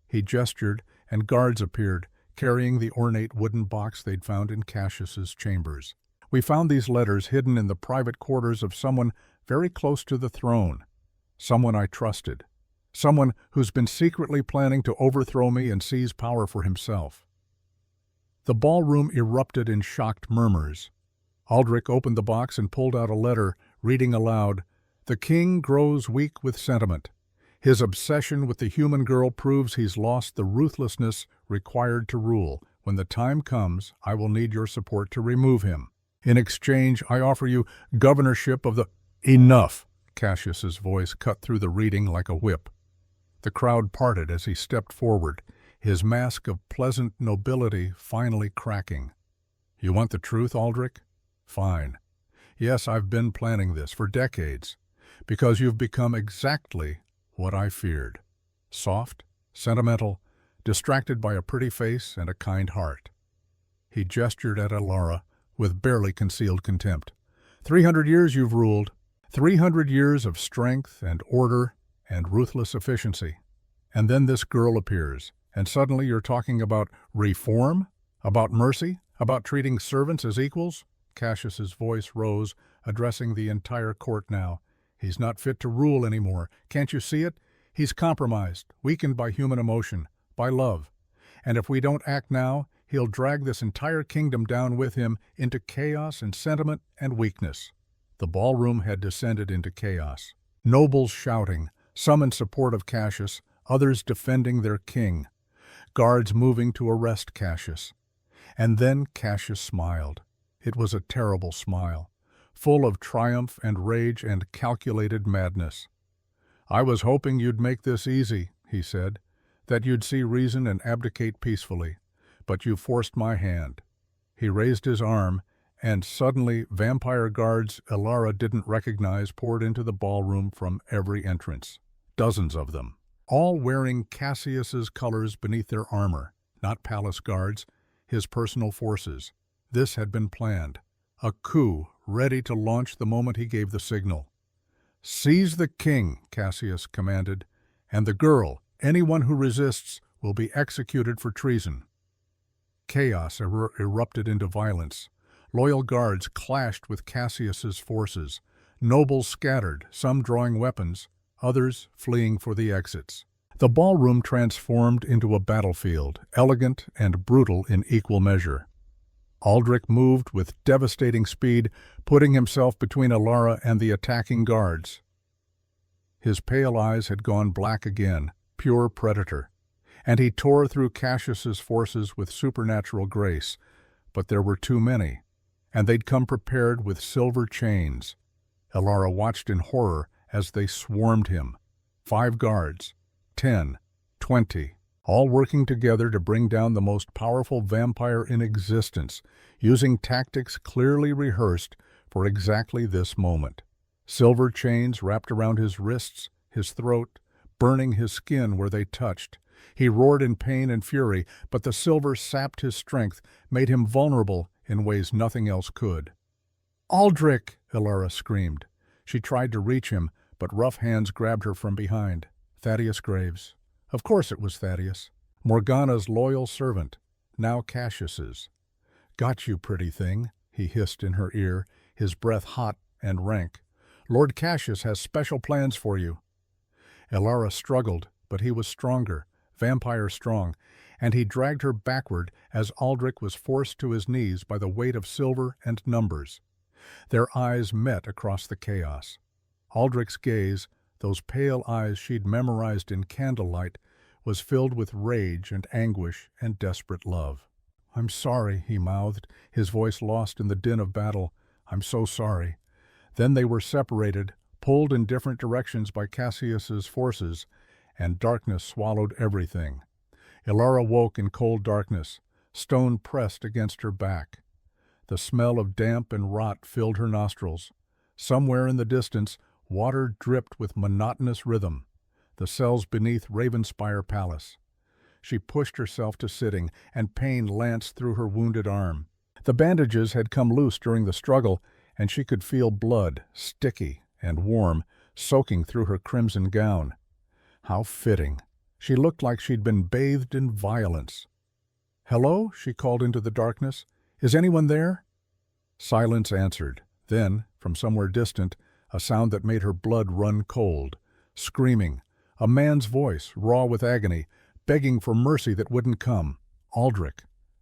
He gestured, and guards appeared, carrying the ornate wooden box they'd found in Cassius's chambers. "We found these letters hidden in the private quarters of someone very close to the throne, someone I trusted, someone who's been secretly planning to overthrow me and seize power for himself." The ballroom erupted in shocked murmurs. Aldrich opened the box and pulled out a letter, reading aloud, "The king grows weak with sentiment. His obsession with the human girl proves he's lost the ruthlessness required to rule. When the time comes, I will need your support to remove him. In exchange, I offer you governorship of the—" "Enough!" Cassius's voice cut through the reading like a whip. The crowd parted as he stepped forward, his mask of pleasant nobility finally cracking. "You want the truth, Aldrich? Fine. Yes, I've been planning this for decades, because you've become exactly what I feared. Soft, sentimental, distracted by a pretty face and a kind heart." He gestured at Alara with barely concealed contempt. 300 years you've ruled. 300 years of strength and order and ruthless efficiency. And then this girl appears, and suddenly you're talking about reform? About mercy? About treating servants as equals? Cassius's voice rose, addressing the entire court now. He's not fit to rule anymore. Can't you see it? He's compromised, weakened by human emotion, by love. And if we don't act now, he'll drag this entire kingdom down with him into chaos and sentiment and weakness. The ballroom had descended into chaos. Nobles shouting, some in support of Cassius, others defending their king. Guards moving to arrest Cassius. And then Cassius smiled. It was a terrible smile, full of triumph and rage and calculated madness. "I was hoping you'd make this easy," he said, "that you'd see reason and abdicate peacefully. But you forced my hand." He raised his arm, and suddenly vampire guards Alara didn't recognize poured into the ballroom from every entrance. Dozens of them, all wearing Cassius's colors beneath their armor, not palace guards, his personal forces. This had been planned. A coup ready to launch the moment he gave the signal. "Seize the king," Cassius commanded, "and the girl, anyone who resists, will be executed for treason." Chaos erupted into violence. Loyal guards clashed with Cassius's forces. Nobles scattered, some drawing weapons, others fleeing for the exits. The ballroom transformed into a battlefield, elegant and brutal in equal measure. Aldrich moved with devastating speed, putting himself between Alara and the attacking guards. His pale eyes had gone black again, pure predator, and he tore through Cassius's forces with supernatural grace. But there were too many, and they'd come prepared with silver chains. Alara watched in horror as they swarmed him. 5 guards, 10, 20, all working together to bring down the most powerful vampire in existence, using tactics clearly rehearsed for exactly this moment. Silver chains wrapped around his wrists, his throat, burning his skin where they touched. He roared in pain and fury, but the silver sapped his strength, made him vulnerable in ways nothing else could. "Aldrich!" Alara screamed. She tried to reach him, but rough hands grabbed her from behind. Thaddeus Graves. Of course it was Thaddeus. Morgana's loyal servant, now Cassius's. "Got you, pretty thing," he hissed in her ear, his breath hot and rank. "Lord Cassius has special plans for you." Alara struggled, but he was stronger, vampire strong, and he dragged her backward as Aldrich was forced to his knees by the weight of silver and numbers. Their eyes met across the chaos. Aldrich's gaze, those pale eyes she'd memorized in candlelight, was filled with rage and anguish and desperate love. "I'm sorry," he mouthed, his voice lost in the din of battle. "I'm so sorry." Then they were separated, pulled in different directions by Cassius's forces, and darkness swallowed everything. Alara woke in cold darkness, stone pressed against her back. The smell of damp and rot filled her nostrils. Somewhere in the distance, water dripped with monotonous rhythm, the cells beneath Ravenspire Palace. She pushed herself to sitting, and pain lanced through her wounded arm. The bandages had come loose during the struggle, and she could feel blood, sticky and warm, soaking through her crimson gown. How fitting. She looked like she'd been bathed in violence. "Hello?" she called into the darkness. "Is anyone there?" Silence answered. Then, from somewhere distant, a sound that made her blood run cold. Screaming. A man's voice, raw with agony, begging for mercy that wouldn't come. Aldrich.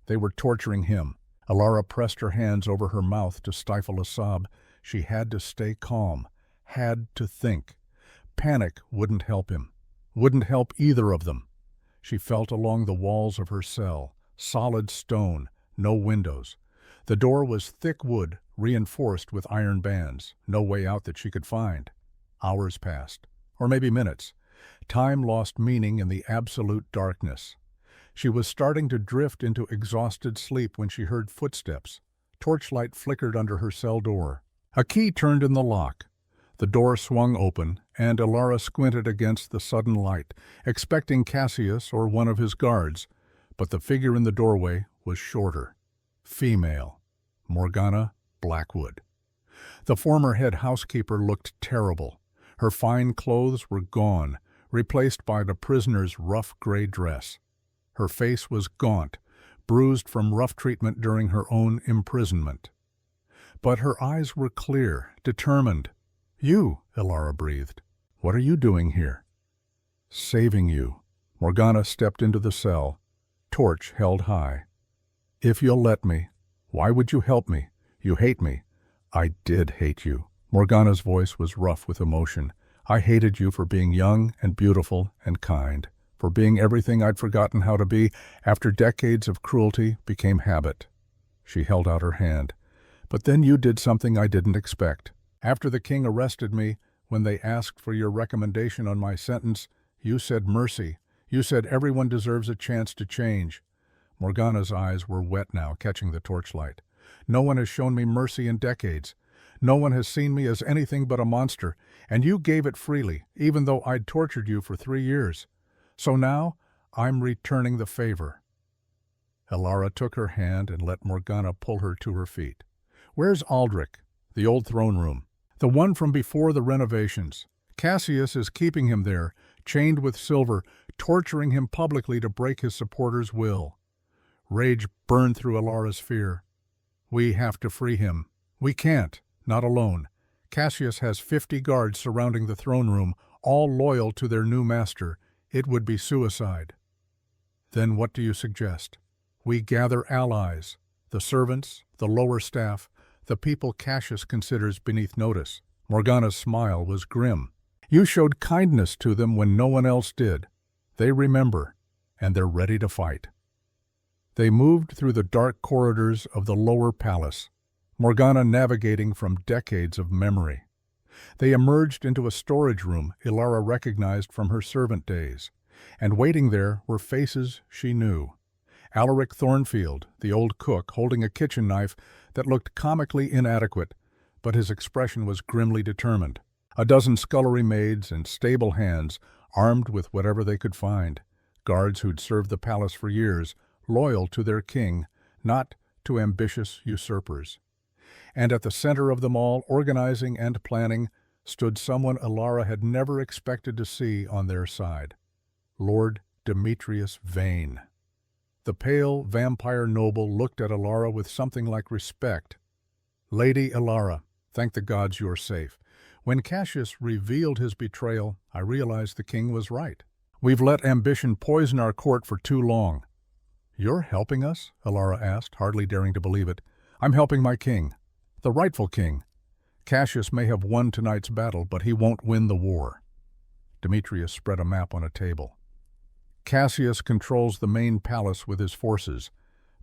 They were torturing him. Alara pressed her hands over her mouth to stifle a sob. She had to stay calm. Had to think. Panic wouldn't help him. Wouldn't help either of them. She felt along the walls of her cell. Solid stone. No windows. The door was thick wood, reinforced with iron bands. No way out that she could find. Hours passed. Or maybe minutes. Time lost meaning in the absolute darkness. She was starting to drift into exhausted sleep when she heard footsteps. Torchlight flickered under her cell door. A key turned in the lock. The door swung open, and Alara squinted against the sudden light, expecting Cassius or one of his guards, but the figure in the doorway was shorter. Female. Morgana Blackwood. The former head housekeeper looked terrible. Her fine clothes were gone, replaced by the prisoner's rough gray dress. Her face was gaunt, bruised from rough treatment during her own imprisonment. But her eyes were clear, determined. "You," Alara breathed. "What are you doing here?" "Saving you." Morgana stepped into the cell, torch held high. "If you'll let me. Why would you help me? You hate me." "I did hate you." Morgana's voice was rough with emotion. "I hated you for being young and beautiful and kind, for being everything I'd forgotten how to be after decades of cruelty became habit." She held out her hand. "But then you did something I didn't expect. After the king arrested me, when they asked for your recommendation on my sentence, you said mercy. You said everyone deserves a chance to change." Morgana's eyes were wet now, catching the torchlight. "No one has shown me mercy in decades. No one has seen me as anything but a monster, and you gave it freely, even though I'd tortured you for 3 years. So now, I'm returning the favor." Alara took her hand and let Morgana pull her to her feet. "Where's Aldrich?" "The old throne room. The one from before the renovations. Cassius is keeping him there, chained with silver, torturing him publicly to break his supporters' will." Rage burned through Alara's fear. "We have to free him. We can't, not alone. Cassius has 50 guards surrounding the throne room, all loyal to their new master. It would be suicide." "Then what do you suggest?" "We gather allies, the servants, the lower staff, the people Cassius considers beneath notice." Morgana's smile was grim. "You showed kindness to them when no one else did. They remember, and they're ready to fight." They moved through the dark corridors of the lower palace, Morgana navigating from decades of memory. They emerged into a storage room Alara recognized from her servant days, and waiting there were faces she knew. Alaric Thornfield, the old cook, holding a kitchen knife that looked comically inadequate, but his expression was grimly determined. A dozen scullery maids and stable hands, armed with whatever they could find. Guards who'd served the palace for years, loyal to their king, not to ambitious usurpers. And at the center of them all, organizing and planning, stood someone Alara had never expected to see on their side. Lord Demetrius Vane. The pale vampire noble looked at Alara with something like respect. "Lady Alara, thank the gods you're safe. When Cassius revealed his betrayal, I realized the king was right. We've let ambition poison our court for too long." "You're helping us?" Alara asked, hardly daring to believe it. "I'm helping my king. The rightful king. Cassius may have won tonight's battle, but he won't win the war." Demetrius spread a map on a table. "Cassius controls the main palace with his forces,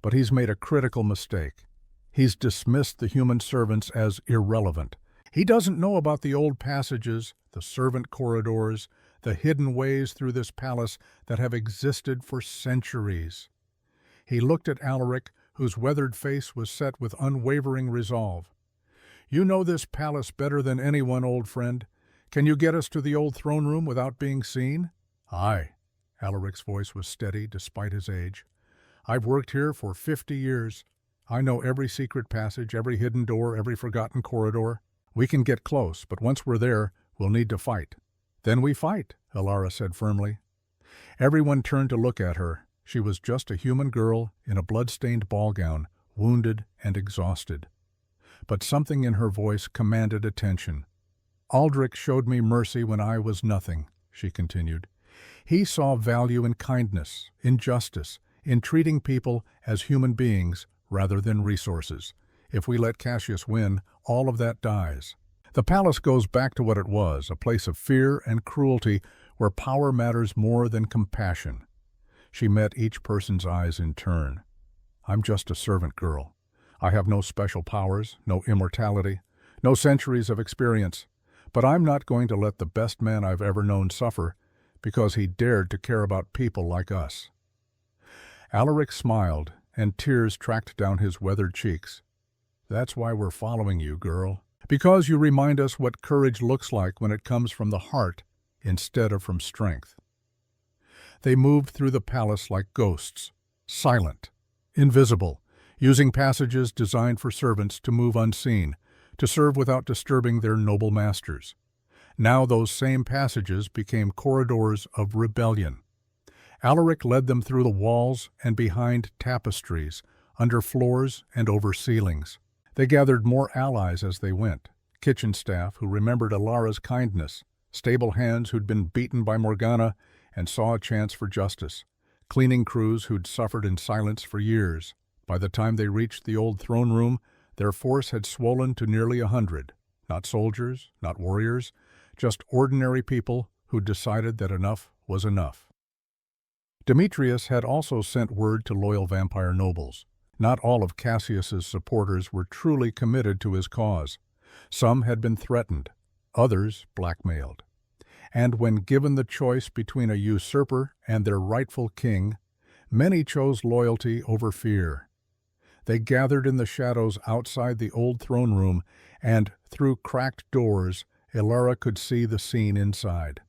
but he's made a critical mistake. He's dismissed the human servants as irrelevant. He doesn't know about the old passages, the servant corridors, the hidden ways through this palace that have existed for centuries." He looked at Alaric, whose weathered face was set with unwavering resolve. "You know this palace better than anyone, old friend. Can you get us to the old throne room without being seen?" "Aye." Alaric's voice was steady despite his age. "I've worked here for 50 years. I know every secret passage, every hidden door, every forgotten corridor. We can get close, but once we're there, we'll need to fight." "Then we fight," Alara said firmly. Everyone turned to look at her. She was just a human girl in a blood-stained ball gown, wounded and exhausted. But something in her voice commanded attention. "Aldrich showed me mercy when I was nothing," she continued. "He saw value in kindness, in justice, in treating people as human beings rather than resources. If we let Cassius win, all of that dies. The palace goes back to what it was, a place of fear and cruelty where power matters more than compassion." She met each person's eyes in turn. "I'm just a servant girl. I have no special powers, no immortality, no centuries of experience. But I'm not going to let the best man I've ever known suffer because he dared to care about people like us." Alaric smiled, and tears tracked down his weathered cheeks. "That's why we're following you, girl. Because you remind us what courage looks like when it comes from the heart instead of from strength." They moved through the palace like ghosts, silent, invisible, using passages designed for servants to move unseen, to serve without disturbing their noble masters. Now those same passages became corridors of rebellion. Alaric led them through the walls and behind tapestries, under floors and over ceilings. They gathered more allies as they went, kitchen staff who remembered Alara's kindness, stable hands who'd been beaten by Morgana and saw a chance for justice, cleaning crews who'd suffered in silence for years. By the time they reached the old throne room, their force had swollen to nearly 100. Not soldiers, not warriors, just ordinary people who'd decided that enough was enough. Demetrius had also sent word to loyal vampire nobles. Not all of Cassius's supporters were truly committed to his cause. Some had been threatened, others blackmailed. And when given the choice between a usurper and their rightful king, many chose loyalty over fear. They gathered in the shadows outside the old throne room, and through cracked doors, Alara could see the scene inside.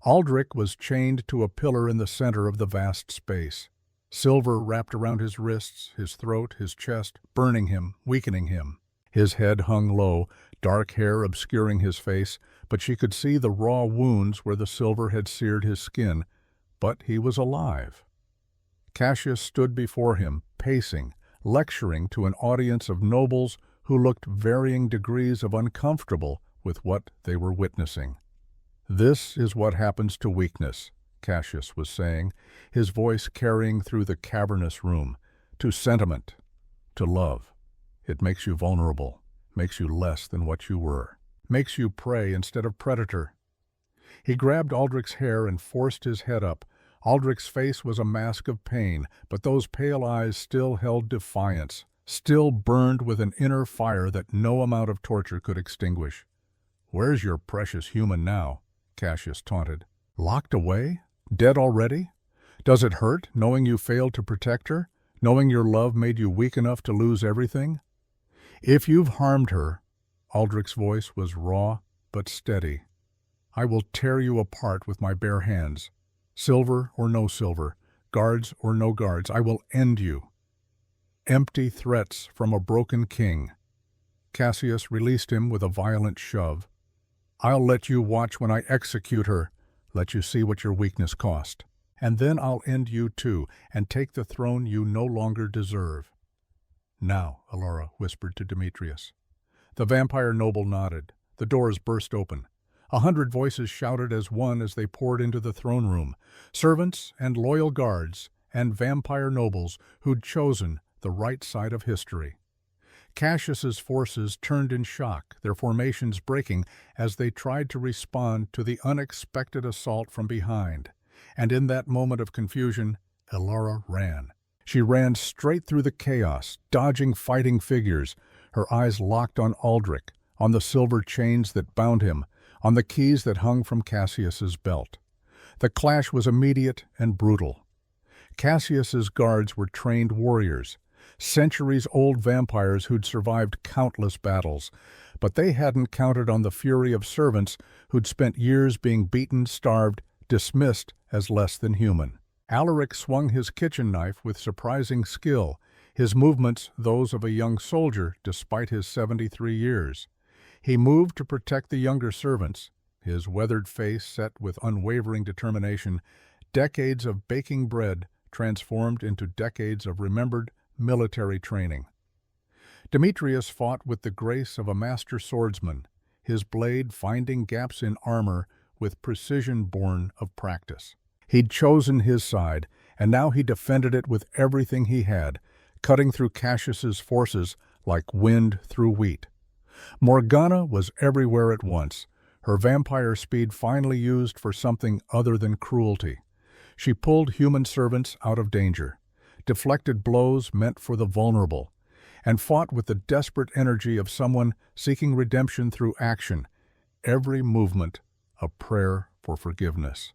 Aldrich was chained to a pillar in the center of the vast space. Silver wrapped around his wrists, his throat, his chest, burning him, weakening him. His head hung low, dark hair obscuring his face, but she could see the raw wounds where the silver had seared his skin. But he was alive. Cassius stood before him, pacing, lecturing to an audience of nobles who looked varying degrees of uncomfortable with what they were witnessing. "This is what happens to weakness," Cassius was saying, his voice carrying through the cavernous room, "to sentiment, to love. It makes you vulnerable, makes you less than what you were, makes you prey instead of predator." He grabbed Aldrich's hair and forced his head up. Aldrich's face was a mask of pain, but those pale eyes still held defiance, still burned with an inner fire that no amount of torture could extinguish. "Where's your precious human now?" Cassius taunted. "Locked away? Dead already? Does it hurt, knowing you failed to protect her, knowing your love made you weak enough to lose everything? If you've harmed her," Aldrich's voice was raw but steady, "I will tear you apart with my bare hands. Silver or no silver, guards or no guards, I will end you." Empty threats from a broken king. Cassius released him with a violent shove. "I'll let you watch when I execute her, let you see what your weakness cost. And then I'll end you too, and take the throne you no longer deserve." "Now," Alara whispered to Demetrius. The vampire noble nodded. The doors burst open. 100 voices shouted as one as they poured into the throne room, servants and loyal guards and vampire nobles who'd chosen the right side of history. Cassius's forces turned in shock, their formations breaking as they tried to respond to the unexpected assault from behind. And in that moment of confusion, Alara ran. She ran straight through the chaos, dodging fighting figures, her eyes locked on Aldrich, on the silver chains that bound him, on the keys that hung from Cassius's belt. The clash was immediate and brutal. Cassius's guards were trained warriors, centuries-old vampires who'd survived countless battles, but they hadn't counted on the fury of servants who'd spent years being beaten, starved, dismissed as less than human. Alaric swung his kitchen knife with surprising skill, his movements those of a young soldier despite his 73 years. He moved to protect the younger servants, his weathered face set with unwavering determination, decades of baking bread transformed into decades of remembered military training. Demetrius fought with the grace of a master swordsman, his blade finding gaps in armor with precision born of practice. He'd chosen his side, and now he defended it with everything he had, cutting through Cassius's forces like wind through wheat. Morgana was everywhere at once, her vampire speed finally used for something other than cruelty. She pulled human servants out of danger, deflected blows meant for the vulnerable, and fought with the desperate energy of someone seeking redemption through action, every movement a prayer for forgiveness.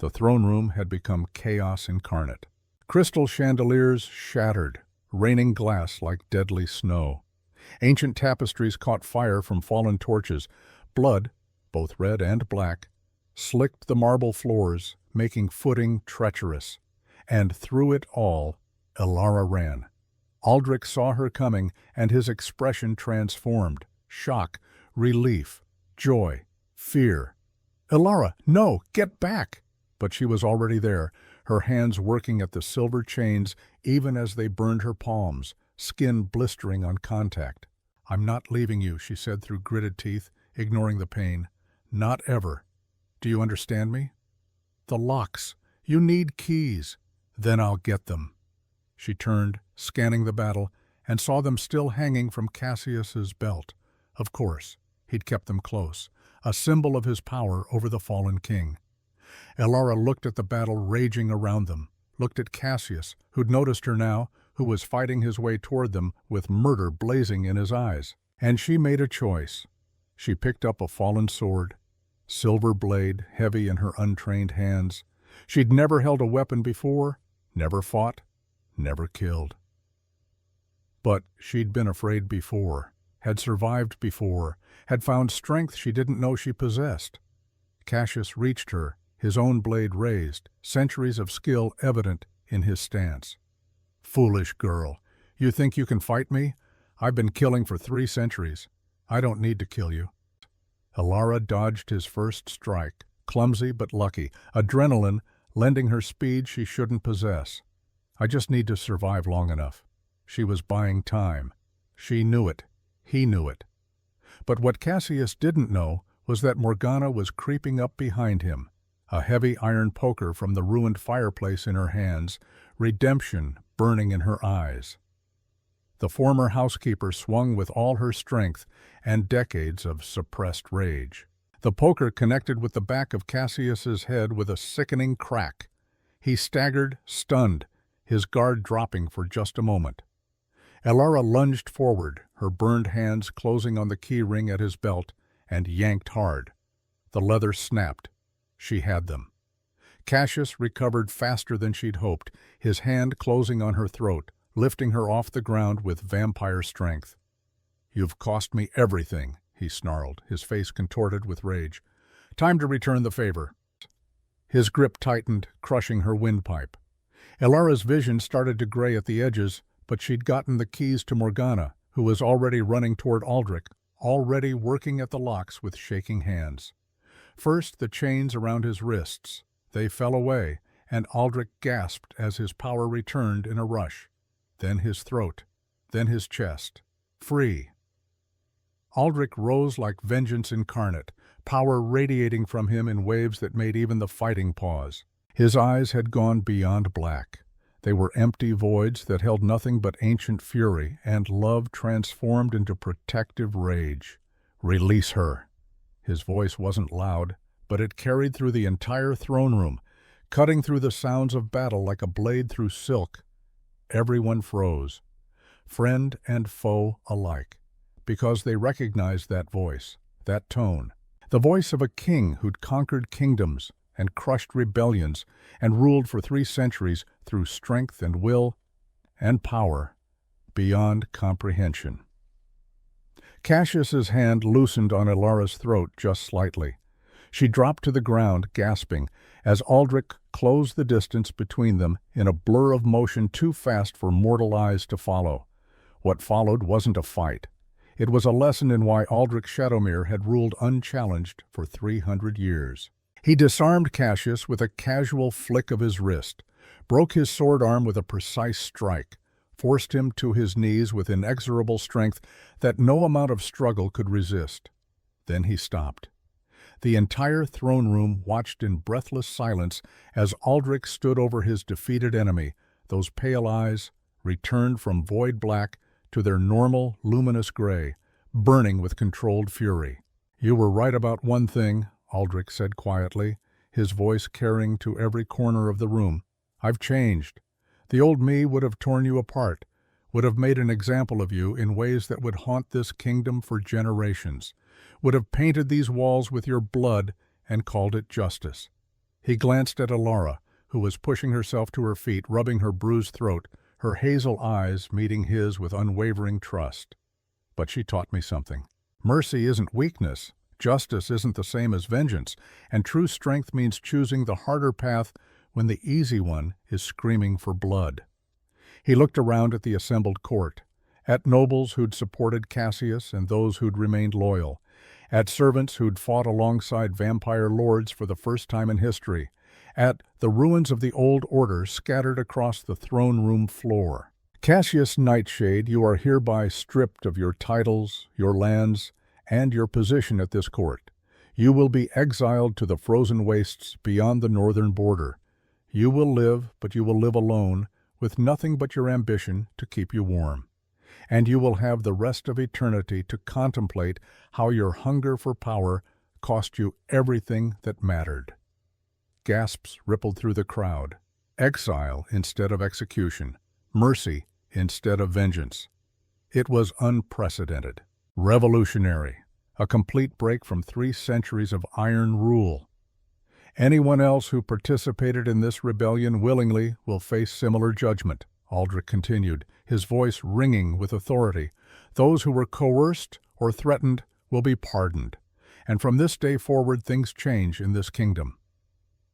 The throne room had become chaos incarnate. Crystal chandeliers shattered, raining glass like deadly snow. Ancient tapestries caught fire from fallen torches. Blood, both red and black, slicked the marble floors, making footing treacherous. And through it all, Elara ran. Aldrich saw her coming, and his expression transformed. Shock, relief, joy, fear. "Elara, no, get back!" But she was already there, her hands working at the silver chains even as they burned her palms, skin blistering on contact. "I'm not leaving you," she said through gritted teeth, ignoring the pain. "Not ever. Do you understand me? The locks. You need keys. Then I'll get them." She turned, scanning the battle, and saw them still hanging from Cassius's belt. Of course, he'd kept them close, a symbol of his power over the fallen king. Elara looked at the battle raging around them, looked at Cassius, who'd noticed her now, who was fighting his way toward them with murder blazing in his eyes. And she made a choice. She picked up a fallen sword, silver blade heavy in her untrained hands. She'd never held a weapon before, never fought, never killed. But she'd been afraid before, had survived before, had found strength she didn't know she possessed. Cassius reached her, his own blade raised, centuries of skill evident in his stance. "Foolish girl, you think you can fight me? I've been killing for 3 centuries. I don't need to kill you." Elara dodged his first strike, clumsy but lucky, adrenaline lending her speed she shouldn't possess. "I just need to survive long enough." She was buying time. She knew it. He knew it. But what Cassius didn't know was that Morgana was creeping up behind him, a heavy iron poker from the ruined fireplace in her hands, redemption burning in her eyes. The former housekeeper swung with all her strength and decades of suppressed rage. The poker connected with the back of Cassius's head with a sickening crack. He staggered, stunned, his guard dropping for just a moment. Elara lunged forward, her burned hands closing on the key ring at his belt, and yanked hard. The leather snapped. She had them. Cassius recovered faster than she'd hoped, his hand closing on her throat, lifting her off the ground with vampire strength. "You've cost me everything," he snarled, his face contorted with rage. "Time to return the favor." His grip tightened, crushing her windpipe. Elara's vision started to gray at the edges, but she'd gotten the keys to Morgana, who was already running toward Aldrich, already working at the locks with shaking hands. First, the chains around his wrists. They fell away, and Aldrich gasped as his power returned in a rush. Then his throat, then his chest. Free. Aldrich rose like vengeance incarnate, power radiating from him in waves that made even the fighting pause. His eyes had gone beyond black. They were empty voids that held nothing but ancient fury, and love transformed into protective rage. "Release her." His voice wasn't loud, but it carried through the entire throne room, cutting through the sounds of battle like a blade through silk. Everyone froze, friend and foe alike, because they recognized that voice, that tone, the voice of a king who'd conquered kingdoms and crushed rebellions and ruled for 3 centuries through strength and will and power beyond comprehension. Cassius's hand loosened on Elara's throat just slightly. She dropped to the ground, gasping, as Aldrich closed the distance between them in a blur of motion too fast for mortal eyes to follow. What followed wasn't a fight. It was a lesson in why Aldrich Shadowmere had ruled unchallenged for 300 years. He disarmed Cassius with a casual flick of his wrist, broke his sword arm with a precise strike, forced him to his knees with inexorable strength that no amount of struggle could resist. Then he stopped. The entire throne room watched in breathless silence as Aldrich stood over his defeated enemy, those pale eyes returned from void black to their normal, luminous gray, burning with controlled fury. "You were right about one thing," Aldrich said quietly, his voice carrying to every corner of the room. "I've changed. The old me would have torn you apart, would have made an example of you in ways that would haunt this kingdom for generations, would have painted these walls with your blood and called it justice. He glanced at Alara, who was pushing herself to her feet, rubbing her bruised throat, her hazel eyes meeting his with unwavering trust. But she taught me something. Mercy isn't weakness, justice isn't the same as vengeance, and true strength means choosing the harder path when the easy one is screaming for blood. He looked around at the assembled court, at nobles who'd supported Cassius and those who'd remained loyal, at servants who'd fought alongside vampire lords for the first time in history, at the ruins of the old order scattered across the throne room floor. Cassius Nightshade, you are hereby stripped of your titles, your lands, and your position at this court. You will be exiled to the frozen wastes beyond the northern border. You will live, but you will live alone, with nothing but your ambition to keep you warm. And you will have the rest of eternity to contemplate how your hunger for power cost you everything that mattered. Gasps rippled through the crowd. Exile instead of execution. Mercy instead of vengeance. It was unprecedented. Revolutionary. A complete break from 3 centuries of iron rule. Anyone else who participated in this rebellion willingly will face similar judgment, Aldrich continued, his voice ringing with authority. Those who were coerced or threatened will be pardoned. And from this day forward things change in this kingdom.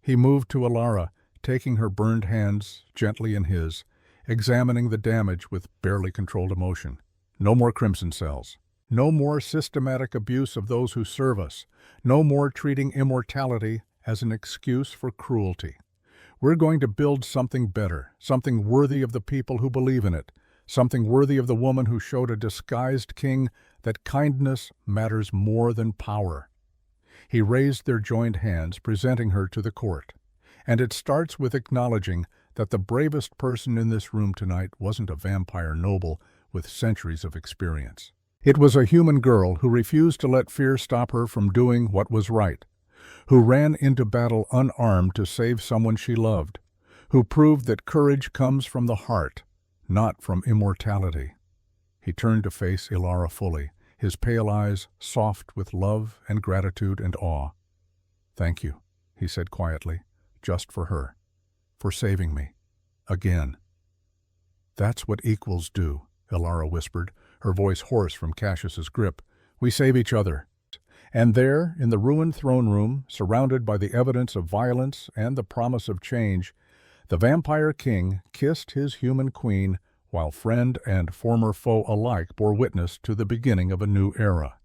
He moved to Alara, taking her burned hands gently in his, examining the damage with barely controlled emotion. No more crimson cells. No more systematic abuse of those who serve us. No more treating immortality as an excuse for cruelty. We're going to build something better, something worthy of the people who believe in it, something worthy of the woman who showed a disguised king that kindness matters more than power. He raised their joined hands, presenting her to the court. And it starts with acknowledging that the bravest person in this room tonight wasn't a vampire noble with centuries of experience. It was a human girl who refused to let fear stop her from doing what was right, who ran into battle unarmed to save someone she loved, who proved that courage comes from the heart, not from immortality. He turned to face Ilara fully, his pale eyes soft with love and gratitude and awe. "Thank you," he said quietly, "just for her, for saving me. Again." "That's what equals do," Ilara whispered, her voice hoarse from Cassius's grip. "We save each other." And there, in the ruined throne room, surrounded by the evidence of violence and the promise of change, the Vampire King kissed his human queen, while friend and former foe alike bore witness to the beginning of a new era.